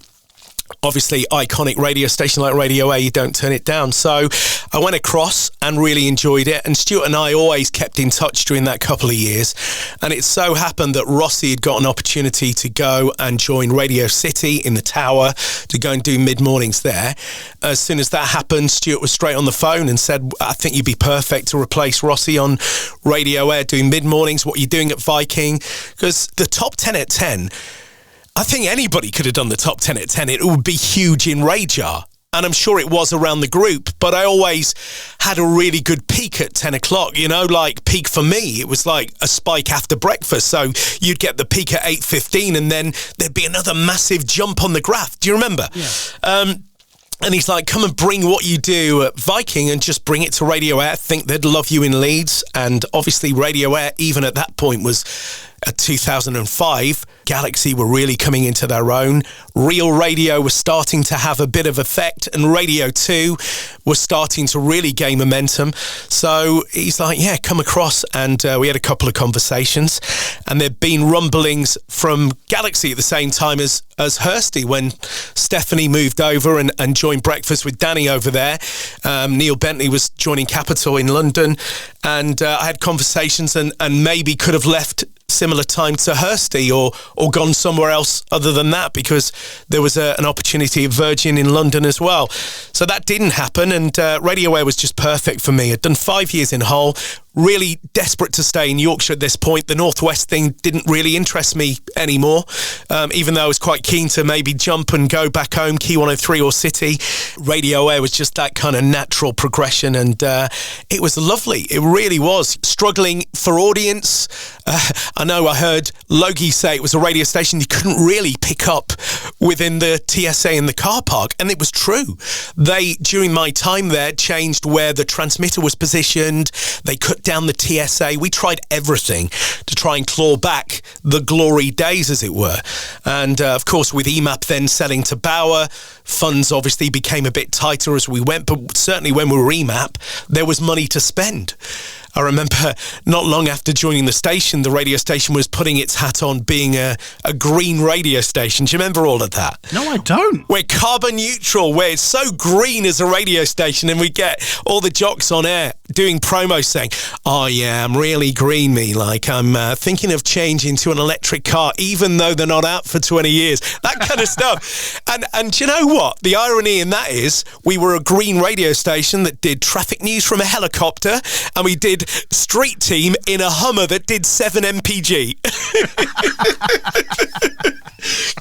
Obviously, iconic radio station like Radio Air, you don't turn it down. So I went across and really enjoyed it. And Stuart and I always kept in touch during that couple of years. And it so happened that Rossi had got an opportunity to go and join Radio City in the Tower to go and do mid-mornings there. As soon as that happened, Stuart was straight on the phone and said, I think you'd be perfect to replace Rossi on Radio Air doing mid-mornings. What are you doing at Viking? Because the top 10 at 10... I think anybody could have done the top 10 at 10. It would be huge in Radar. And I'm sure it was around the group. But I always had a really good peak at 10 o'clock. You know, like peak for me, it was like a spike after breakfast. So you'd get the peak at 8:15 and then there'd be another massive jump on the graph. Do you remember? Yeah. And he's like, come and bring what you do at Viking and just bring it to Radio Air. I think they'd love you in Leeds. And obviously Radio Air, even at that point, was at 2005. Galaxy were really coming into their own. Real Radio was starting to have a bit of effect, and Radio 2 was starting to really gain momentum. So he's like, yeah, come across. And we had a couple of conversations, and there'd been rumblings from Galaxy at the same time as Hursty when Stephanie moved over and joined Breakfast with Danny over there. Neil Bentley was joining Capital in London, and I had conversations and maybe could have left similar time to Hursty or gone somewhere else other than that, because there was an opportunity at Virgin in London as well. So that didn't happen, and Radio Air was just perfect for me. I'd done 5 years in Hull, really desperate to stay in Yorkshire at this point. The Northwest thing didn't really interest me anymore, even though I was quite keen to maybe jump and go back home, Key 103 or City. Radio Air was just that kind of natural progression, and it was lovely. It really was. Struggling for audience. I know I heard Logie say it was a radio station you couldn't really pick up within the TSA in the car park, and it was true. They, during my time there, changed where the transmitter was positioned. They cut down the TSA. We tried everything to try and claw back the glory days, as it were. And of course, with EMAP then selling to Bauer, funds obviously became a bit tighter as we went, but certainly when we were EMAP, there was money to spend. I remember not long after joining the station, the radio station was putting its hat on being a green radio station. Do you remember all of that? No, I don't. We're carbon neutral. We're so green as a radio station, and we get all the jocks on air doing promos saying, oh yeah, I'm really green, me. Like, I'm thinking of changing to an electric car, even though they're not out for 20 years. That kind of stuff. And do you know what? The irony in that is we were a green radio station that did traffic news from a helicopter, and we did Street Team in a Hummer that did 7 mpg.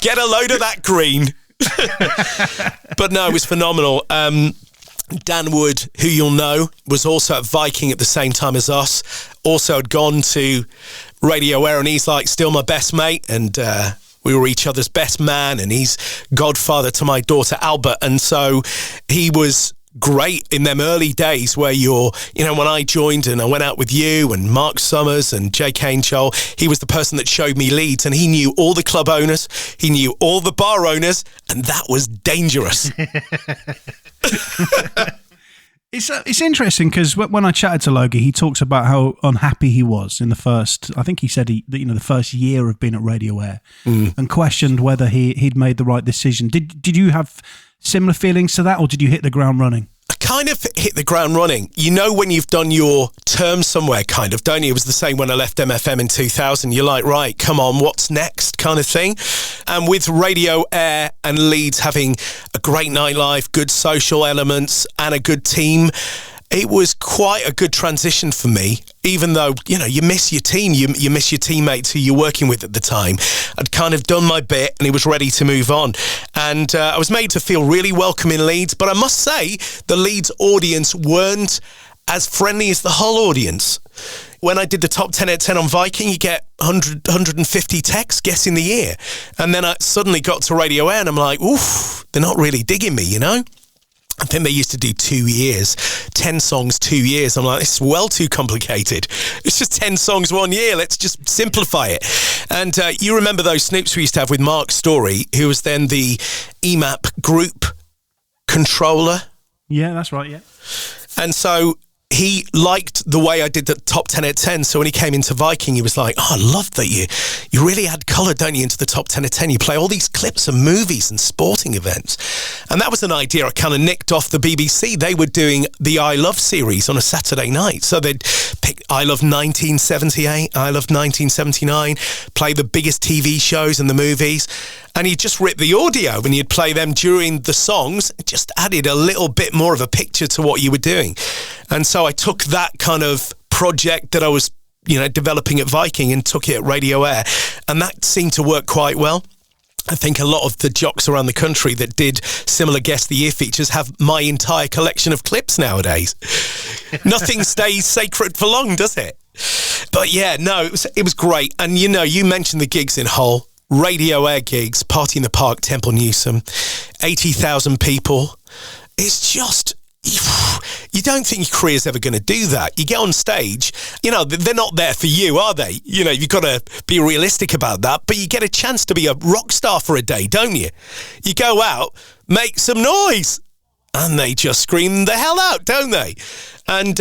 Get a load of that green. But no, it was phenomenal. Dan Wood, who you'll know, was also at Viking at the same time as us, also had gone to Radio Air, and he's like still my best mate, and we were each other's best man, and he's godfather to my daughter Albert, and so he was great in them early days where when I joined and I went out with you and Mark Summers and JK and Joel, he was the person that showed me Leeds, and he knew all the club owners, he knew all the bar owners, and that was dangerous. It's interesting because when I chatted to Logie, he talks about how unhappy he was in the first. I think he said the first year of being at Radio Air, and questioned whether he'd made the right decision. Did you have similar feelings to that, or did you hit the ground running? I kind of hit the ground running. You know when you've done your term somewhere, kind of, don't you? It was the same when I left MFM in 2000. You're like, right, come on, what's next kind of thing? And with Radio Air and Leeds having a great nightlife, good social elements and a good team, it was quite a good transition for me, even though, you miss your team, you miss your teammates who you're working with at the time. I'd kind of done my bit and it was ready to move on. And I was made to feel really welcome in Leeds, but I must say the Leeds audience weren't as friendly as the Hull audience. When I did the top 10 at 10 on Viking, you get 100, 150 texts guessing the year. And then I suddenly got to Radio Air and I'm like, oof, they're not really digging me, I think they used to do 2 years, 10 songs, 2 years. I'm like, this is well too complicated. It's just 10 songs 1 year. Let's just simplify it. And you remember those snoops we used to have with Mark Story, who was then the EMAP group controller? Yeah, that's right, yeah. And so he liked the way I did the top 10 at 10. So when he came into Viking, he was like, I love that you really add colour, don't you, into the top 10 at 10. You play all these clips of movies and sporting events. And that was an idea I kind of nicked off the BBC. They were doing the I Love series on a Saturday night. So they'd pick I Love 1978, I Love 1979, play the biggest TV shows and the movies. And you'd just rip the audio and you'd play them during the songs. It just added a little bit more of a picture to what you were doing. And so I took that kind of project that I was, developing at Viking and took it at Radio Air. And that seemed to work quite well. I think a lot of the jocks around the country that did similar Guess the Year features have my entire collection of clips nowadays. Nothing stays sacred for long, does it? But yeah, no, it was great. And you mentioned the gigs in Hull. Radio Air gigs, Party in the Park, Temple Newsome, 80,000 people. It's just, you don't think your career's ever going to do that. You get on stage, they're not there for you, are they? You've got to be realistic about that, but you get a chance to be a rock star for a day, don't you? You go out, make some noise, and they just scream the hell out, don't they? And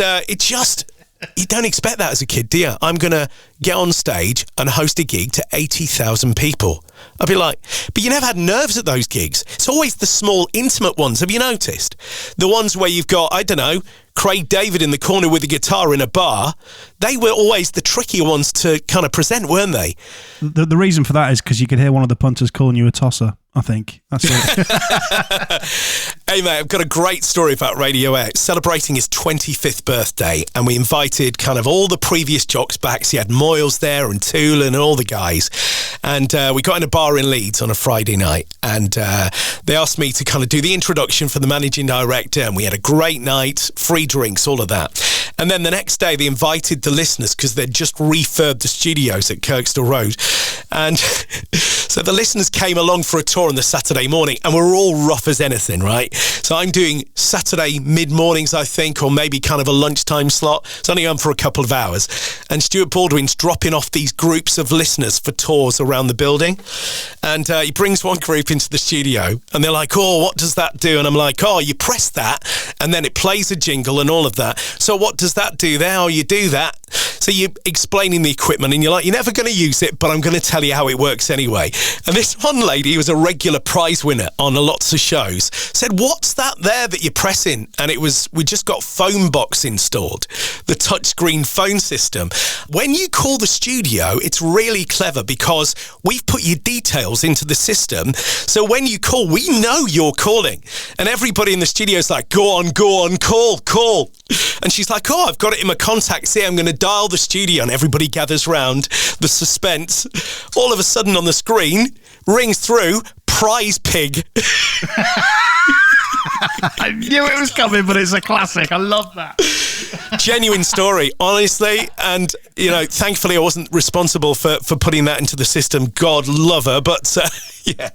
you don't expect that as a kid, do you? I'm going to get on stage and host a gig to 80,000 people. I'd be like, but you never had nerves at those gigs. It's always the small, intimate ones. Have you noticed? The ones where you've got, I don't know, Craig David in the corner with a guitar in a bar. They were always the trickier ones to kind of present, weren't they? The reason for that is because you could hear one of the punters calling you a tosser, I think. That's it. Hey, mate, I've got a great story about Radio Air. Celebrating his 25th birthday, and we invited kind of all the previous jocks back. So you had Moyles there and Toolan and all the guys. And we got in a bar in Leeds on a Friday night, and they asked me to kind of do the introduction for the managing director, and we had a great night, free drinks, all of that. And then the next day they invited the listeners because they'd just refurbed the studios at Kirkstall Road. And so the listeners came along for a tour on the Saturday morning, and we're all rough as anything, right? So I'm doing Saturday mid-mornings, I think, or maybe kind of a lunchtime slot. It's only on for a couple of hours. And Stuart Baldwin's dropping off these groups of listeners for tours around the building. And he brings one group into the studio, and they're like, oh, what does that do? And I'm like, oh, you press that, and then it plays a jingle and all of that. So what does that do there? Oh, you do that. So you're explaining the equipment, and you're like, you're never going to use it, but I'm going to tell you how it works anyway. And this one lady, who was a regular prize winner on lots of shows, said, what's that there that you're pressing? And it was, we just got Phonebox installed, the touchscreen phone system. When you call the studio, it's really clever because we've put your details into the system. So when you call, we know you're calling. And everybody in the studio is like, go on, call. And she's like, oh, I've got it in my contacts here. I'm going to dial the studio. And everybody gathers round. The suspense. All of a sudden on the screen, rings through, prize pig. I knew it was coming, but it's a classic. I love that. Genuine story, honestly. And, thankfully I wasn't responsible for putting that into the system. God love her. But, yeah.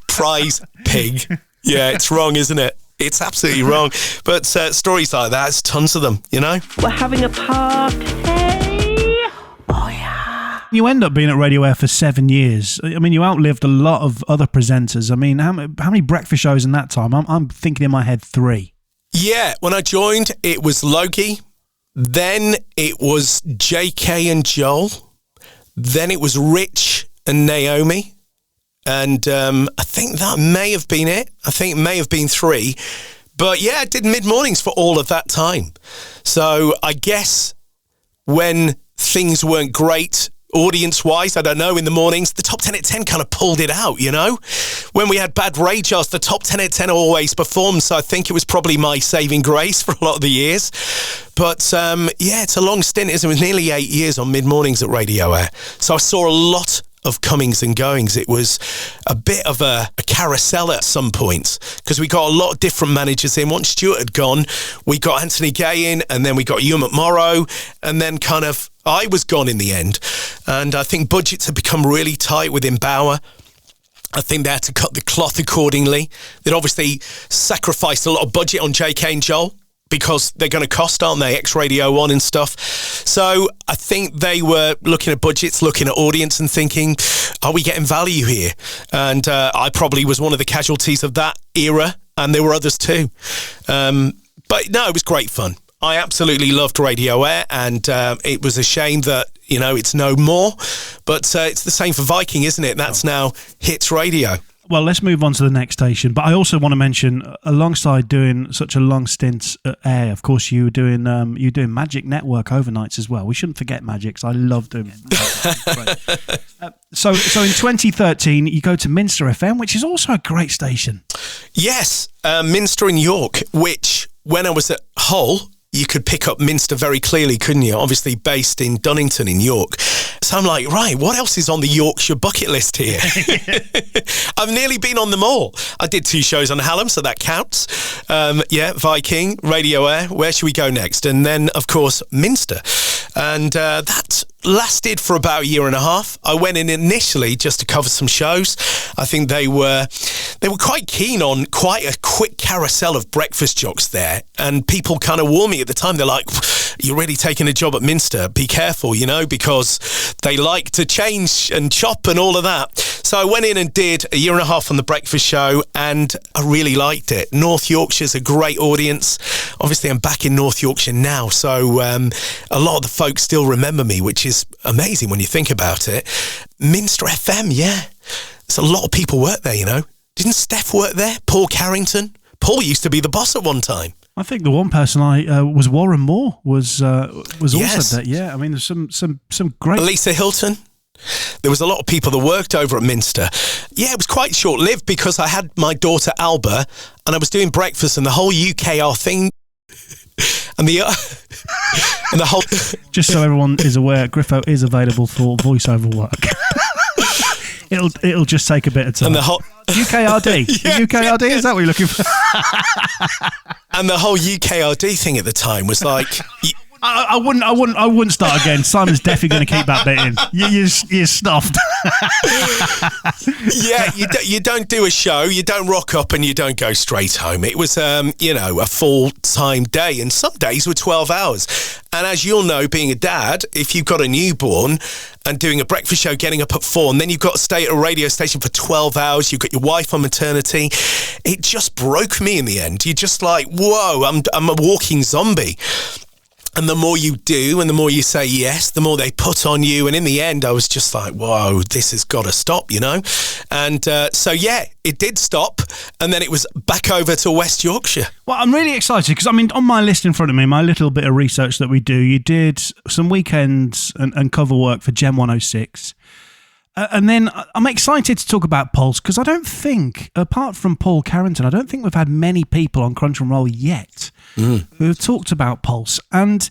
Prize pig. Yeah, it's wrong, isn't it? It's absolutely wrong. But stories like that, there's tons of them, you know? We're having a party. Oh, yeah. You end up being at Radio Air for 7 years. I mean, you outlived a lot of other presenters. I mean, how many breakfast shows in that time? I'm thinking in my head 3. Yeah, when I joined, it was Logie. Then it was JK and Joel. Then it was Rich and Naomi. And I think that may have been it. I think it may have been 3. But yeah, I did mid-mornings for all of that time. So I guess when things weren't great audience-wise, I don't know, in the mornings, the Top 10 at 10 kind of pulled it out, you know? When we had bad radios, the Top 10 at 10 always performed, so I think it was probably my saving grace for a lot of the years. But yeah, it's a long stint, isn't it? It was nearly 8 years on mid-mornings at Radio Air. So I saw a lot of comings and goings. It was a bit of a carousel at some points because we got a lot of different managers in. Once Stuart had gone, we got Anthony Gay in, and then we got Ewan McMorrow, and then kind of I was gone in the end. And I think budgets had become really tight within Bauer. I think they had to cut the cloth accordingly. They'd obviously sacrificed a lot of budget on JK and Joel because they're going to cost, aren't they? X-Radio 1 and stuff. So I think they were looking at budgets, looking at audience and thinking, are we getting value here? And I probably was one of the casualties of that era, and there were others too. But no, it was great fun. I absolutely loved Radio Air, and it was a shame that, you know, it's no more. But it's the same for Viking, isn't it? That's now Hits Radio. Well, let's move on to the next station. But I also want to mention, alongside doing such a long stint at Air, of course, you were doing Magic Network overnights as well. We shouldn't forget Magic, 'cause I love doing Magic. So in 2013, you go to Minster FM, which is also a great station. Yes, Minster in York, which when I was at Hull, you could pick up Minster very clearly, couldn't you? Obviously based in Dunnington in York. So I'm like, right, what else is on the Yorkshire bucket list here? I've nearly been on them all. I did 2 shows on Hallam, so that counts. Yeah, Viking, Radio Air, where should we go next? And then, of course, Minster. And that lasted for about a year and a half. I went in initially just to cover some shows. I think they were quite keen on quite a quick carousel of breakfast jocks there. And people kind of warned me at the time. They're like, you're really taking a job at Minster. Be careful, you know, because they like to change and chop and all of that. So I went in and did a year and a half on the breakfast show, and I really liked it. North Yorkshire's a great audience. Obviously, I'm back in North Yorkshire now, so a lot of the folks still remember me, which is amazing when you think about it. Minster FM, yeah. There's a lot of people work there, you know. Didn't Steph work there? Paul Carrington? Paul used to be the boss at one time. I think the one person was Warren Moore was Yes. also there. Yeah, I mean, there's some great. Lisa Hilton. There was a lot of people that worked over at Minster. Yeah, it was quite short-lived because I had my daughter Alba and I was doing breakfast and the whole UKR thing and the whole... Just so everyone is aware, Griffo is available for voiceover work. It'll just take a bit of time. And the whole... UKRD? Yeah, UKRD? yeah. Is that what you're looking for? And the whole UKRD thing at the time was like... I wouldn't start again. Simon's definitely going to keep that bit in. You're stuffed. Yeah, you don't do a show, you don't rock up and you don't go straight home. It was, a full-time day, and some days were 12 hours. And as you'll know, being a dad, if you've got a newborn and doing a breakfast show, getting up at 4, and then you've got to stay at a radio station for 12 hours, you've got your wife on maternity, it just broke me in the end. You're just like, whoa, I'm a walking zombie. And the more you do and the more you say yes, the more they put on you. And in the end, I was just like, whoa, this has got to stop, you know? And so, yeah, it did stop. And then it was back over to West Yorkshire. Well, I'm really excited because, I mean, on my list in front of me, my little bit of research that we do, you did some weekends and cover work for Gem 106. And then I'm excited to talk about Pulse because I don't think, apart from Paul Carrington, I don't think we've had many people on Crunch and Roll yet who have talked about Pulse. And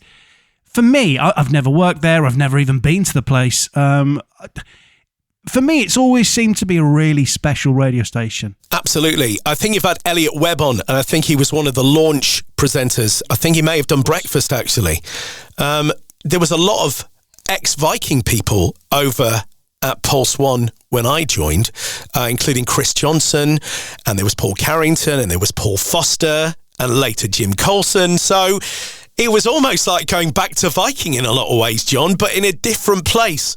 for me, I've never worked there. I've never even been to the place. For me, it's always seemed to be a really special radio station. Absolutely. I think you've had Elliot Webb on, and I think he was one of the launch presenters. I think he may have done breakfast, actually. There was a lot of ex-Viking people over at Pulse 1 when I joined, including Chris Johnson, and there was Paul Carrington, and there was Paul Foster, and later Jim Colson. So it was almost like going back to Viking in a lot of ways, John, but in a different place.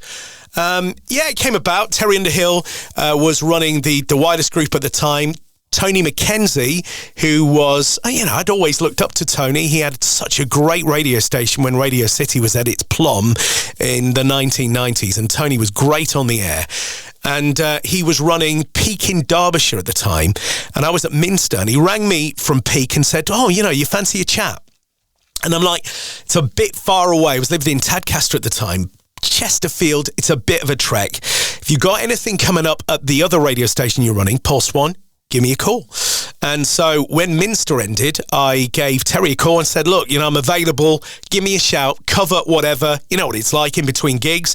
It came about. Terry Underhill was running the wireless group at the time. Tony McKenzie, who was, I'd always looked up to Tony. He had such a great radio station when Radio City was at its plum in the 1990s, and Tony was great on the air. And he was running Peak in Derbyshire at the time, and I was at Minster, and he rang me from Peak and said, you fancy a chat? And I'm like, it's a bit far away. I was living in Tadcaster at the time. Chesterfield, it's a bit of a trek. If you got anything coming up at the other radio station you're running, Pulse 1, give me a call. And so when Minster ended, I gave Terry a call and said, look, I'm available. Give me a shout, cover whatever. You know what it's like in between gigs.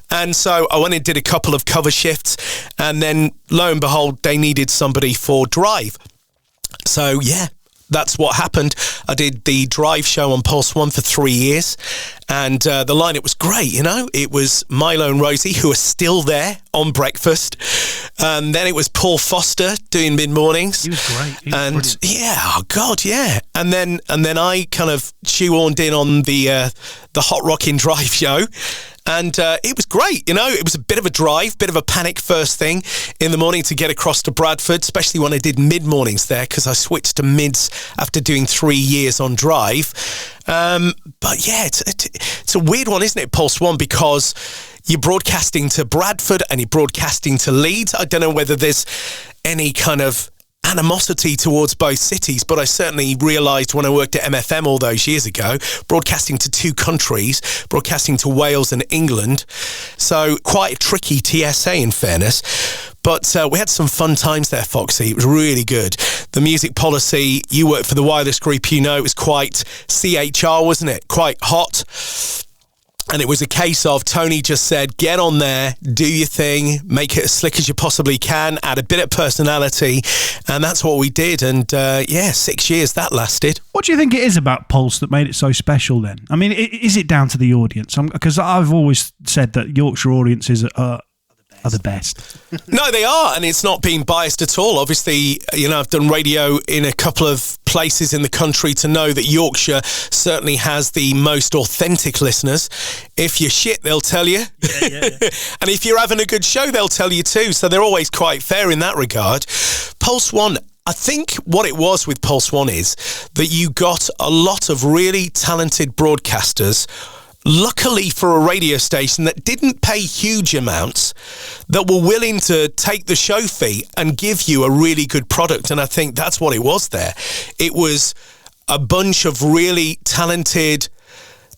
And so I went and did a couple of cover shifts. And then lo and behold, they needed somebody for Drive. So yeah, that's what happened. I did the Drive show on Pulse 1 for 3 years, and the lineup was great, It was Milo and Rosie, who are still there on breakfast, and then it was Paul Foster doing mid-mornings. He was great. He was brilliant. Yeah, oh God, yeah. And then I kind of shoehorned in on the Hot Rockin' Drive show. And it was great, It was a bit of a drive, bit of a panic first thing in the morning to get across to Bradford, especially when I did mid-mornings there, because I switched to mids after doing 3 years on Drive. But yeah, it's a weird one, isn't it, Pulse 1, because you're broadcasting to Bradford and you're broadcasting to Leeds. I don't know whether there's any kind of animosity towards both cities, but I certainly realised when I worked at MFM all those years ago, broadcasting to 2 countries, broadcasting to Wales and England, so quite a tricky TSA in fairness. But we had some fun times there, Foxy. It was really good. The music policy, you worked for the wireless group, it was quite CHR, wasn't it? Quite hot. And it was a case of Tony just said, get on there, do your thing, make it as slick as you possibly can, add a bit of personality. And that's what we did. And 6 years that lasted. What do you think it is about Pulse that made it so special then? I mean, is it down to the audience? Because I've always said that Yorkshire audiences are the best. No, they are, and it's not being biased at all. Obviously, I've done radio in a couple of places in the country to know that Yorkshire certainly has the most authentic listeners. If you're shit, they'll tell you. Yeah. And if you're having a good show, they'll tell you too. So they're always quite fair in that regard. Pulse 1, I think what it was with Pulse 1 is that you got a lot of really talented broadcasters, luckily for a radio station that didn't pay huge amounts, that were willing to take the show fee and give you a really good product. And I think that's what it was there. It was a bunch of really talented,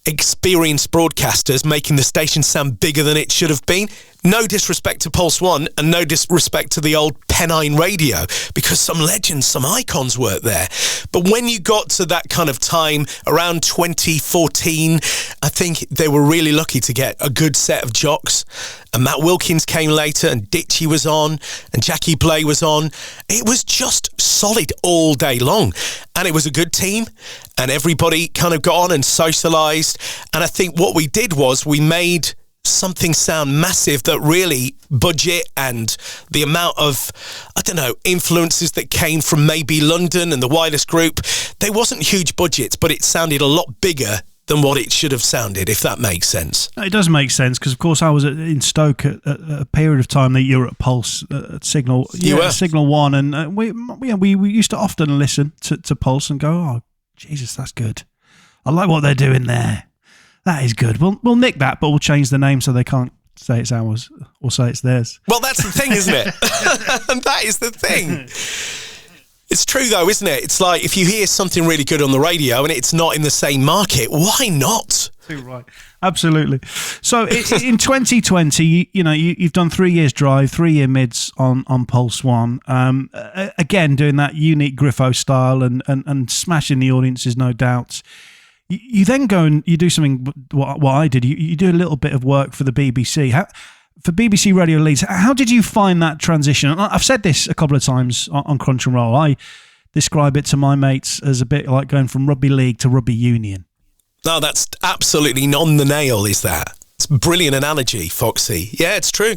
experienced broadcasters making the station sound bigger than it should have been. No disrespect to Pulse 1 and no disrespect to the old Pennine Radio, because some legends, some icons worked there. But when you got to that kind of time, around 2014, I think they were really lucky to get a good set of jocks. And Matt Wilkins came later, and Ditchy was on, and Jackie Blay was on. It was just solid all day long. And it was a good team, and everybody kind of got on and socialised. And I think what we did was we made something sound massive that really budget and the amount of, influences that came from maybe London and the wireless group, they wasn't huge budgets, but it sounded a lot bigger than what it should have sounded, if that makes sense. It does make sense, because of course I was in Stoke at a period of time that you were at Pulse, at Signal. You were? Signal 1, and we used to often listen to Pulse and go, oh, Jesus, that's good. I like what they're doing there. That is good. We'll nick that, but we'll change the name so they can't say it's ours or say it's theirs. Well, that's the thing, isn't it? And that is the thing. It's true, though, isn't it? It's like if you hear something really good on the radio and it's not in the same market, why not? Too right. Absolutely. So in 2020, you've done 3 years Drive, 3 year mids on Pulse 1. Again, doing that unique Griffo style and smashing the audiences, no doubt. You then go and you do something, what I did, you do a little bit of work for the BBC. For BBC Radio Leeds, how did you find that transition? I've said this a couple of times on Crunch and Roll. I describe it to my mates as a bit like going from rugby league to rugby union. No, that's absolutely on the nail, is that? It's a brilliant analogy, Foxy. Yeah, it's true.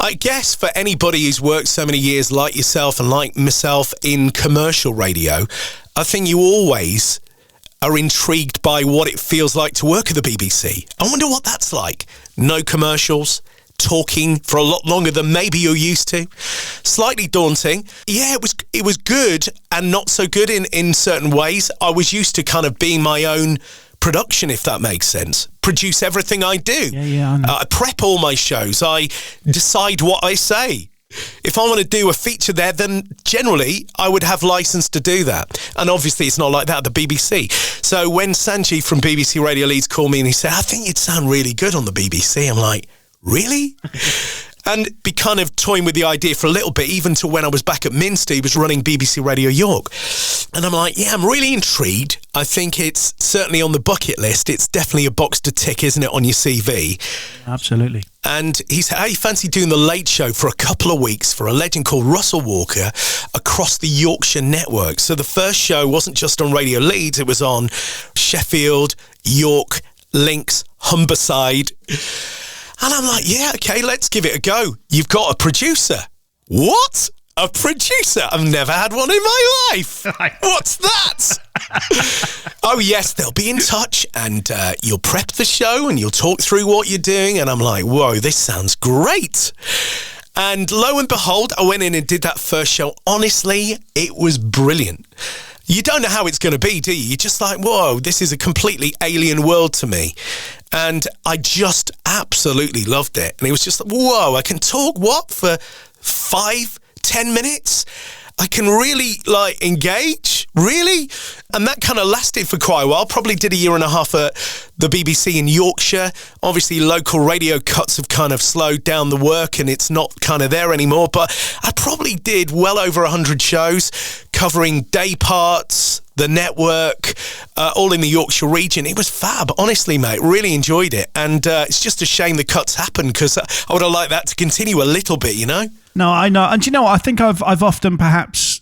I guess for anybody who's worked so many years like yourself and like myself in commercial radio, I think you always are intrigued by what it feels like to work at the BBC. I wonder what that's like. No commercials, talking for a lot longer than maybe you're used to. Slightly daunting. Yeah, it was good and not so good in certain ways. I was used to kind of being my own production, if that makes sense. Produce everything I do. Yeah, I know. I prep all my shows. I decide what I say. If I want to do a feature there, then generally I would have license to do that. And obviously it's not like that at the BBC. So when Sanjeev from BBC Radio Leeds called me and he said, I think you'd sound really good on the BBC, I'm like, really? And be kind of toying with the idea for a little bit, even to when I was back at Minster, he was running BBC Radio York. And I'm like, yeah, I'm really intrigued. I think it's certainly on the bucket list. It's definitely a box to tick, isn't it, on your CV? Absolutely. And he said, hey, fancy doing the Late Show for a couple of weeks for a legend called Russell Walker across the Yorkshire network. So the first show wasn't just on Radio Leeds, it was on Sheffield, York, Links, Humberside. And I'm like, yeah, okay, let's give it a go. You've got a producer. What? A producer? I've never had one in my life. What's that? Oh, yes, they'll be in touch and you'll prep the show and you'll talk through what you're doing. And I'm like, whoa, this sounds great. And lo and behold, I went in and did that first show. Honestly, it was brilliant. You don't know how it's going to be, do you? You're just like, whoa, this is a completely alien world to me. And I just absolutely loved it. And it was just like, whoa, I can talk, for 5-10 minutes? I can really, engage? Really? And that kind of lasted for quite a while. Probably did a year and a half at the BBC in Yorkshire. Obviously, local radio cuts have kind of slowed down the work and it's not kind of there anymore. But I probably did well over 100 shows covering day parts, the network, all in the Yorkshire region. It was fab. Honestly, mate, really enjoyed it. And it's just a shame the cuts happened because I would have liked that to continue a little bit, you know? No, I know. And you know what? I think I've often perhaps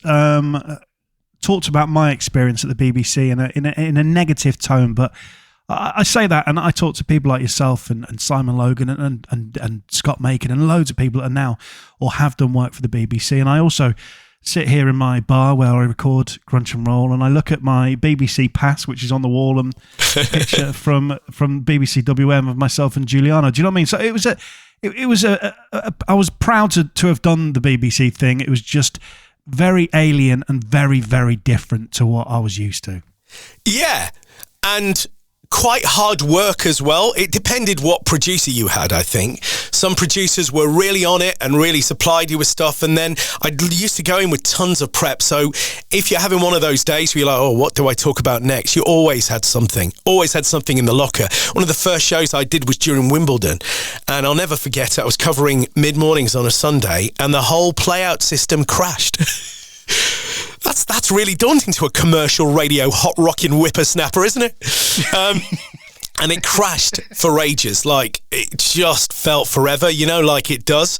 talked about my experience at the BBC in a negative tone, but I say that and I talk to people like yourself and Simon Logan and Scott Macon and loads of people that are now or have done work for the BBC. And I also sit here in my bar where I record Grunch and Roll and I look at my BBC pass, which is on the wall, and a picture from BBC WM of myself and Giuliano. Do you know what I mean? So it was I was proud to have done the BBC thing. It was just very alien and very, very different to what I was used to. Yeah, and quite hard work as well. It depended what producer you had, I think. Some producers were really on it and really supplied you with stuff, and then I used to go in with tons of prep. So if you're having one of those days where you're like, oh, what do I talk about next? You always had something in the locker. One of the first shows I did was during Wimbledon, and I'll never forget it. I was covering mid-mornings on a Sunday, and the whole play-out system crashed. That's really daunting to a commercial radio hot rocking whippersnapper, isn't it? And it crashed for ages. Like, it just felt forever, you know, like it does.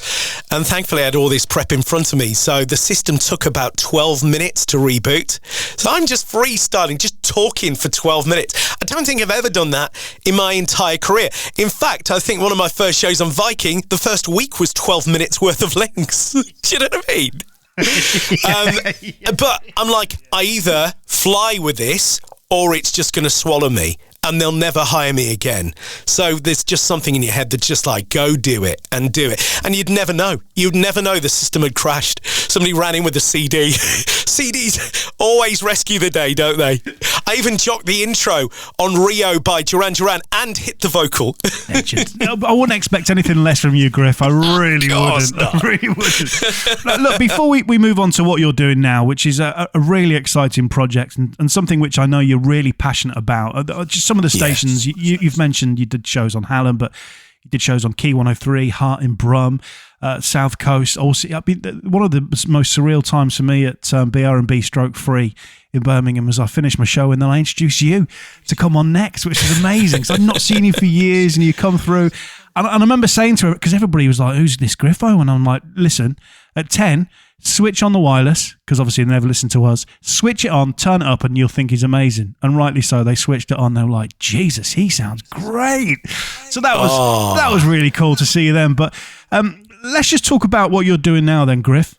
And thankfully I had all this prep in front of me. So the system took about 12 minutes to reboot. So I'm just freestyling, just talking for 12 minutes. I don't think I've ever done that in my entire career. In fact, I think one of my first shows on Viking, the first week was 12 minutes worth of links. Do you know what I mean? But I'm like, I either fly with this or it's just going to swallow me and they'll never hire me again. So there's just something in your head that's just like, go do it and do it. And you'd never know. You'd never know the system had crashed. Somebody ran in with a CD. CDs always rescue the day, don't they? I even jocked the intro on Rio by Duran Duran and hit the vocal. I wouldn't expect anything less from you, Griff. I really wouldn't. Not. I really wouldn't. Look, before we move on to what you're doing now, which is a really exciting project and something which I know you're really passionate about, just some of the stations, yes. You've mentioned you did shows on Hallam, but you did shows on Key 103, Heart in Brum, South Coast. Also, one of the most surreal times for me at BR&B Stroke Free in Birmingham was I finished my show and then I introduced you to come on next, which is amazing. So I've not seen you for years and you come through. And I remember saying to her, because everybody was like, who's this Griffo? And I'm like, listen, at 10, switch on the wireless, because obviously they never listen to us. Switch it on, turn it up, and you'll think he's amazing. And rightly so, they switched it on. They were like, Jesus, he sounds great. So that was really cool to see you then. But let's just talk about what you're doing now then, Griff.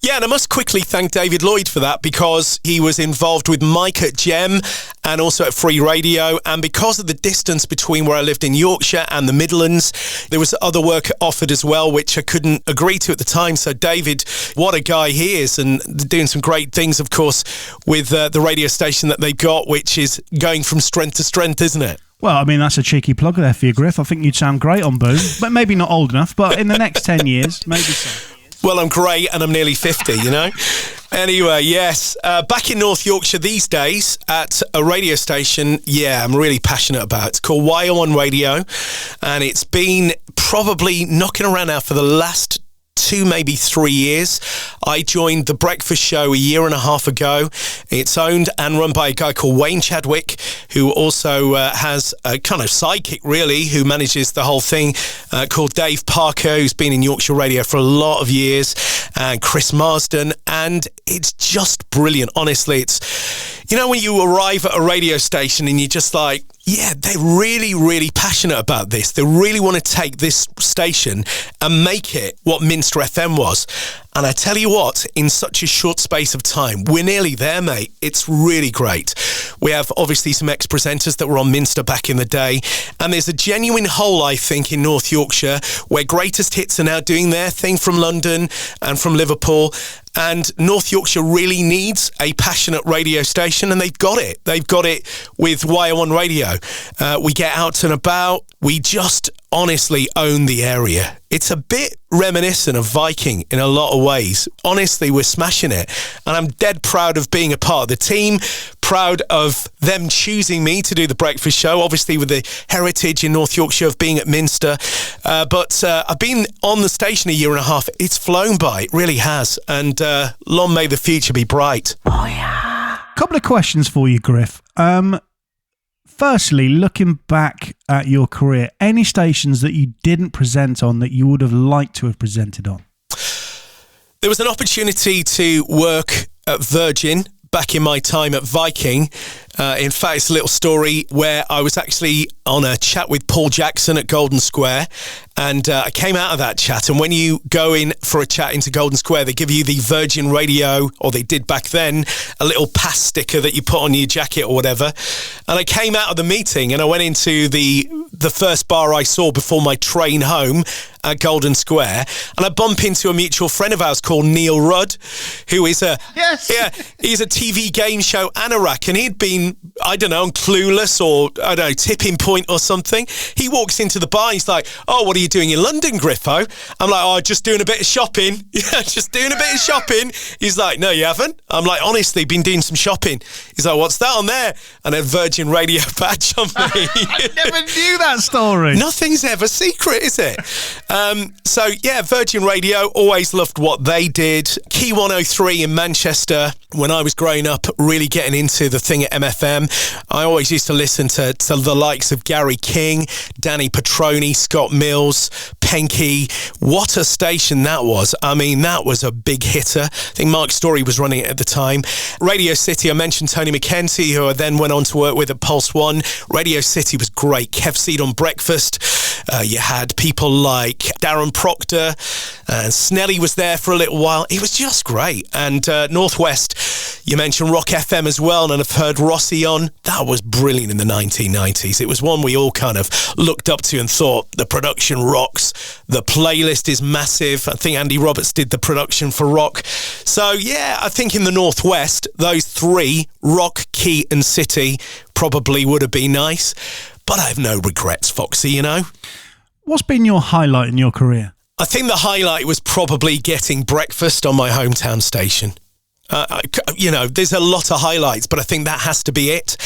Yeah, and I must quickly thank David Lloyd for that, because he was involved with Mike at Gem and also at Free Radio. And because of the distance between where I lived in Yorkshire and the Midlands, there was other work offered as well, which I couldn't agree to at the time. So David, what a guy he is, and doing some great things, of course, with the radio station that they've got, which is going from strength to strength, isn't it? Well, I mean, that's a cheeky plug there for you, Griff. I think you'd sound great on Boom, but maybe not old enough, but in the next 10 years, maybe so. Well, I'm great and I'm nearly 50, you know? Anyway, yes, back in North Yorkshire these days at a radio station, I'm really passionate about. It's called Y01 Radio, and it's been probably knocking around now for the last 2, maybe 3 years. I joined The Breakfast Show a year and a half ago. It's owned and run by a guy called Wayne Chadwick, who also has a kind of sidekick, really, who manages the whole thing, called Dave Parker, who's been in Yorkshire Radio for a lot of years, and Chris Marsden, and it's just brilliant. Honestly, it's, you know, when you arrive at a radio station and you're just like, yeah, they're really, really passionate about this. They really want to take this station and make it what Minster FM was. And I tell you what, in such a short space of time, we're nearly there, mate. It's really great. We have obviously some ex-presenters that were on Minster back in the day. And there's a genuine hole, I think, in North Yorkshire where Greatest Hits are now doing their thing from London and from Liverpool. And North Yorkshire really needs a passionate radio station, and they've got it. They've got it with Y01 Radio. We get out and about. We just honestly own the area. It's a bit reminiscent of Viking in a lot of ways. Honestly, we're smashing it. And I'm dead proud of being a part of the team, proud of them choosing me to do the breakfast show, obviously with the heritage in North Yorkshire of being at Minster. But I've been on the station a year and a half. It's flown by, it really has. And long may the future be bright. Oh, yeah. Couple of questions for you, Griff. Firstly, looking back at your career, any stations that you didn't present on that you would have liked to have presented on? There was an opportunity to work at Virgin back in my time at Viking. In fact, it's a little story where I was actually on a chat with Paul Jackson at Golden Square, and I came out of that chat, and when you go in for a chat into Golden Square, they give you the Virgin Radio, or they did back then, a little pass sticker that you put on your jacket or whatever. And I came out of the meeting and I went into the first bar I saw before my train home at Golden Square, and I bump into a mutual friend of ours called Neil Rudd, who is he's a TV game show anorak, and he'd been, I don't know, on Clueless or, I don't know, Tipping Point or something. He walks into the bar, he's like, oh, what are you doing in London, Griffo? I'm like, oh, just doing a bit of shopping. Yeah, just doing a bit of shopping. He's like, no, you haven't? I'm like, honestly, been doing some shopping. He's like, what's that on there? And a Virgin Radio badge on me. I never knew that story. Nothing's ever secret, is it? So, yeah, Virgin Radio, always loved what they did. Key 103 in Manchester, when I was growing up, really getting into the thing at MFM. I always used to listen to the likes of Gary King, Danny Petroni, Scott Mills, Penke. What a station that was. I mean, that was a big hitter. I think Mark Story was running it at the time. Radio City, I mentioned Tony McKenzie, who I then went on to work with at Pulse 1. Radio City was great. Kev Seed on Breakfast. You had people like Darren Proctor, and Snelly was there for a little while. It was just great. And Northwest, you mentioned Rock FM as well, and I've heard Rossi on. That was brilliant in the 1990s. It was one we all kind of looked up to and thought, the production rocks. The playlist is massive. I think Andy Roberts did the production for Rock. So, yeah, I think in the Northwest, those three, Rock, Key and City, probably would have been nice. But I have no regrets, Foxy, you know. What's been your highlight in your career? I think the highlight was probably getting breakfast on my hometown station. You know, there's a lot of highlights, but I think that has to be it.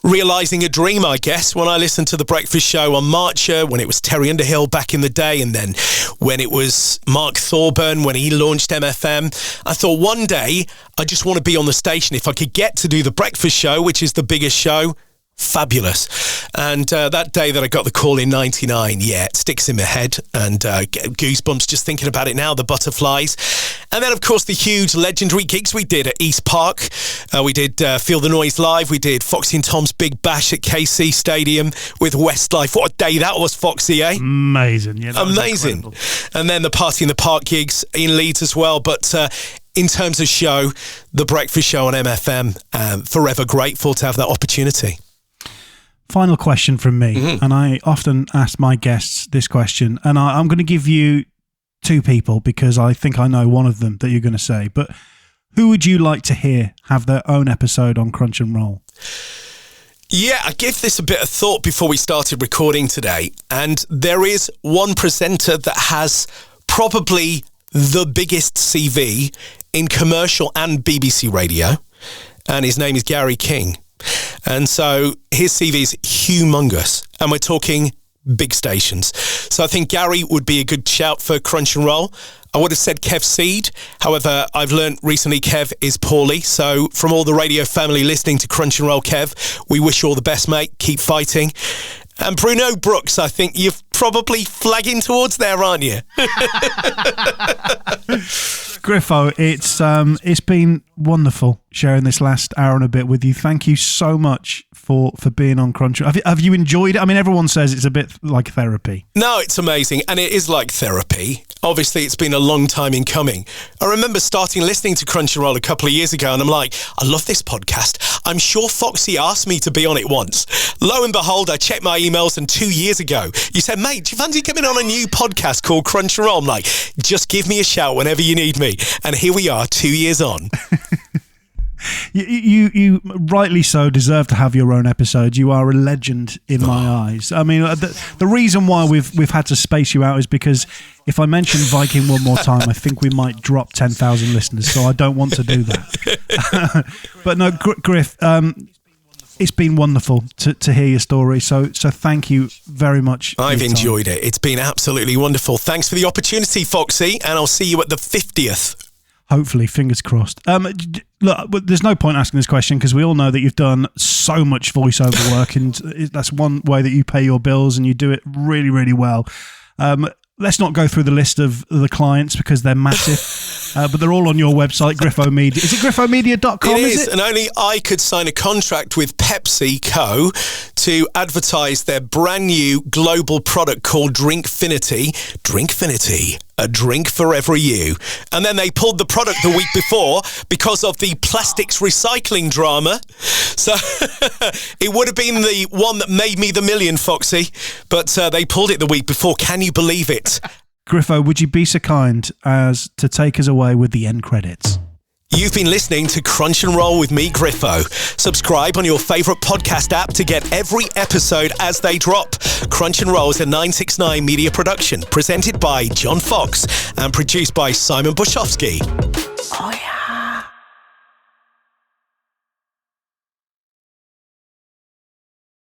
Realising a dream, I guess, when I listened to The Breakfast Show on Marcher, when it was Terry Underhill back in the day, and then when it was Mark Thorburn, when he launched MFM, I thought one day I just want to be on the station. If I could get to do The Breakfast Show, which is the biggest show, fabulous. And that day that I got the call in 99, it sticks in my head, and get goosebumps just thinking about it now, the butterflies. And then, of course, the huge legendary gigs we did at East Park. We did Feel the Noise Live. We did Foxy and Tom's Big Bash at KC Stadium with Westlife. What a day that was, Foxy, eh? Amazing. Yeah, amazing. And then the Party in the Park gigs in Leeds as well. But in terms of show, the Breakfast Show on MFM, forever grateful to have that opportunity. Final question from me, and I often ask my guests this question, and I'm going to give you two people because I think I know one of them that you're going to say, but who would you like to hear have their own episode on Crunch and Roll? Yeah, I gave this a bit of thought before we started recording today, and there is one presenter that has probably the biggest CV in commercial and BBC radio, and his name is Gary King. And so his CV is humongous, and we're talking big stations. So I think Gary would be a good shout for Crunch and Roll. I would have said Kev Seed. However, I've learned recently Kev is poorly. So from all the radio family listening to Crunch and Roll, Kev, we wish you all the best, mate. Keep fighting. And Bruno Brooks, I think you're probably flagging towards there, aren't you? Griffo, it's been wonderful sharing this last hour and a bit with you. Thank you so much for being on Crunch. Have you enjoyed it? I mean, everyone says it's a bit like therapy. No, it's amazing, and it is like therapy. Obviously, it's been a long time in coming. I remember starting listening to Crunch and Roll a couple of years ago, and I'm like, I love this podcast. I'm sure Foxy asked me to be on it once. Lo and behold, I checked my emails, and 2 years ago, you said, mate, do you fancy coming on a new podcast called Crunch and Roll? I'm like, just give me a shout whenever you need me. And here we are, 2 years on. You rightly so deserve to have your own episode. You are a legend in my eyes. I mean, the reason why we've had to space you out is because if I mention Viking one more time, I think we might drop 10,000 listeners. So I don't want to do that. But no, Griff, it's been wonderful to hear your story. So thank you very much. I've enjoyed it. It's been absolutely wonderful. Thanks for the opportunity, Foxy, and I'll see you at the 50th. Hopefully, fingers crossed. Look, there's no point asking this question because we all know that you've done so much voiceover work, and that's one way that you pay your bills, and you do it really, really well. Let's not go through the list of the clients because they're massive, but they're all on your website, Griffo Media. Is it griffomedia.com? It is, and only I could sign a contract with PepsiCo to advertise their brand new global product called Drinkfinity. Drinkfinity, a drink for every you. And then they pulled the product the week before because of the plastics recycling drama. So it would have been the one that made me the million, Foxy, but they pulled it the week before. Can you believe it? Griffo, would you be so kind as to take us away with the end credits? You've been listening to Crunch and Roll with me, Griffo. Subscribe on your favourite podcast app to get every episode as they drop. Crunch and Roll is a 969 media production, presented by John Fox and produced by Simon Bushofsky. Oh, yeah.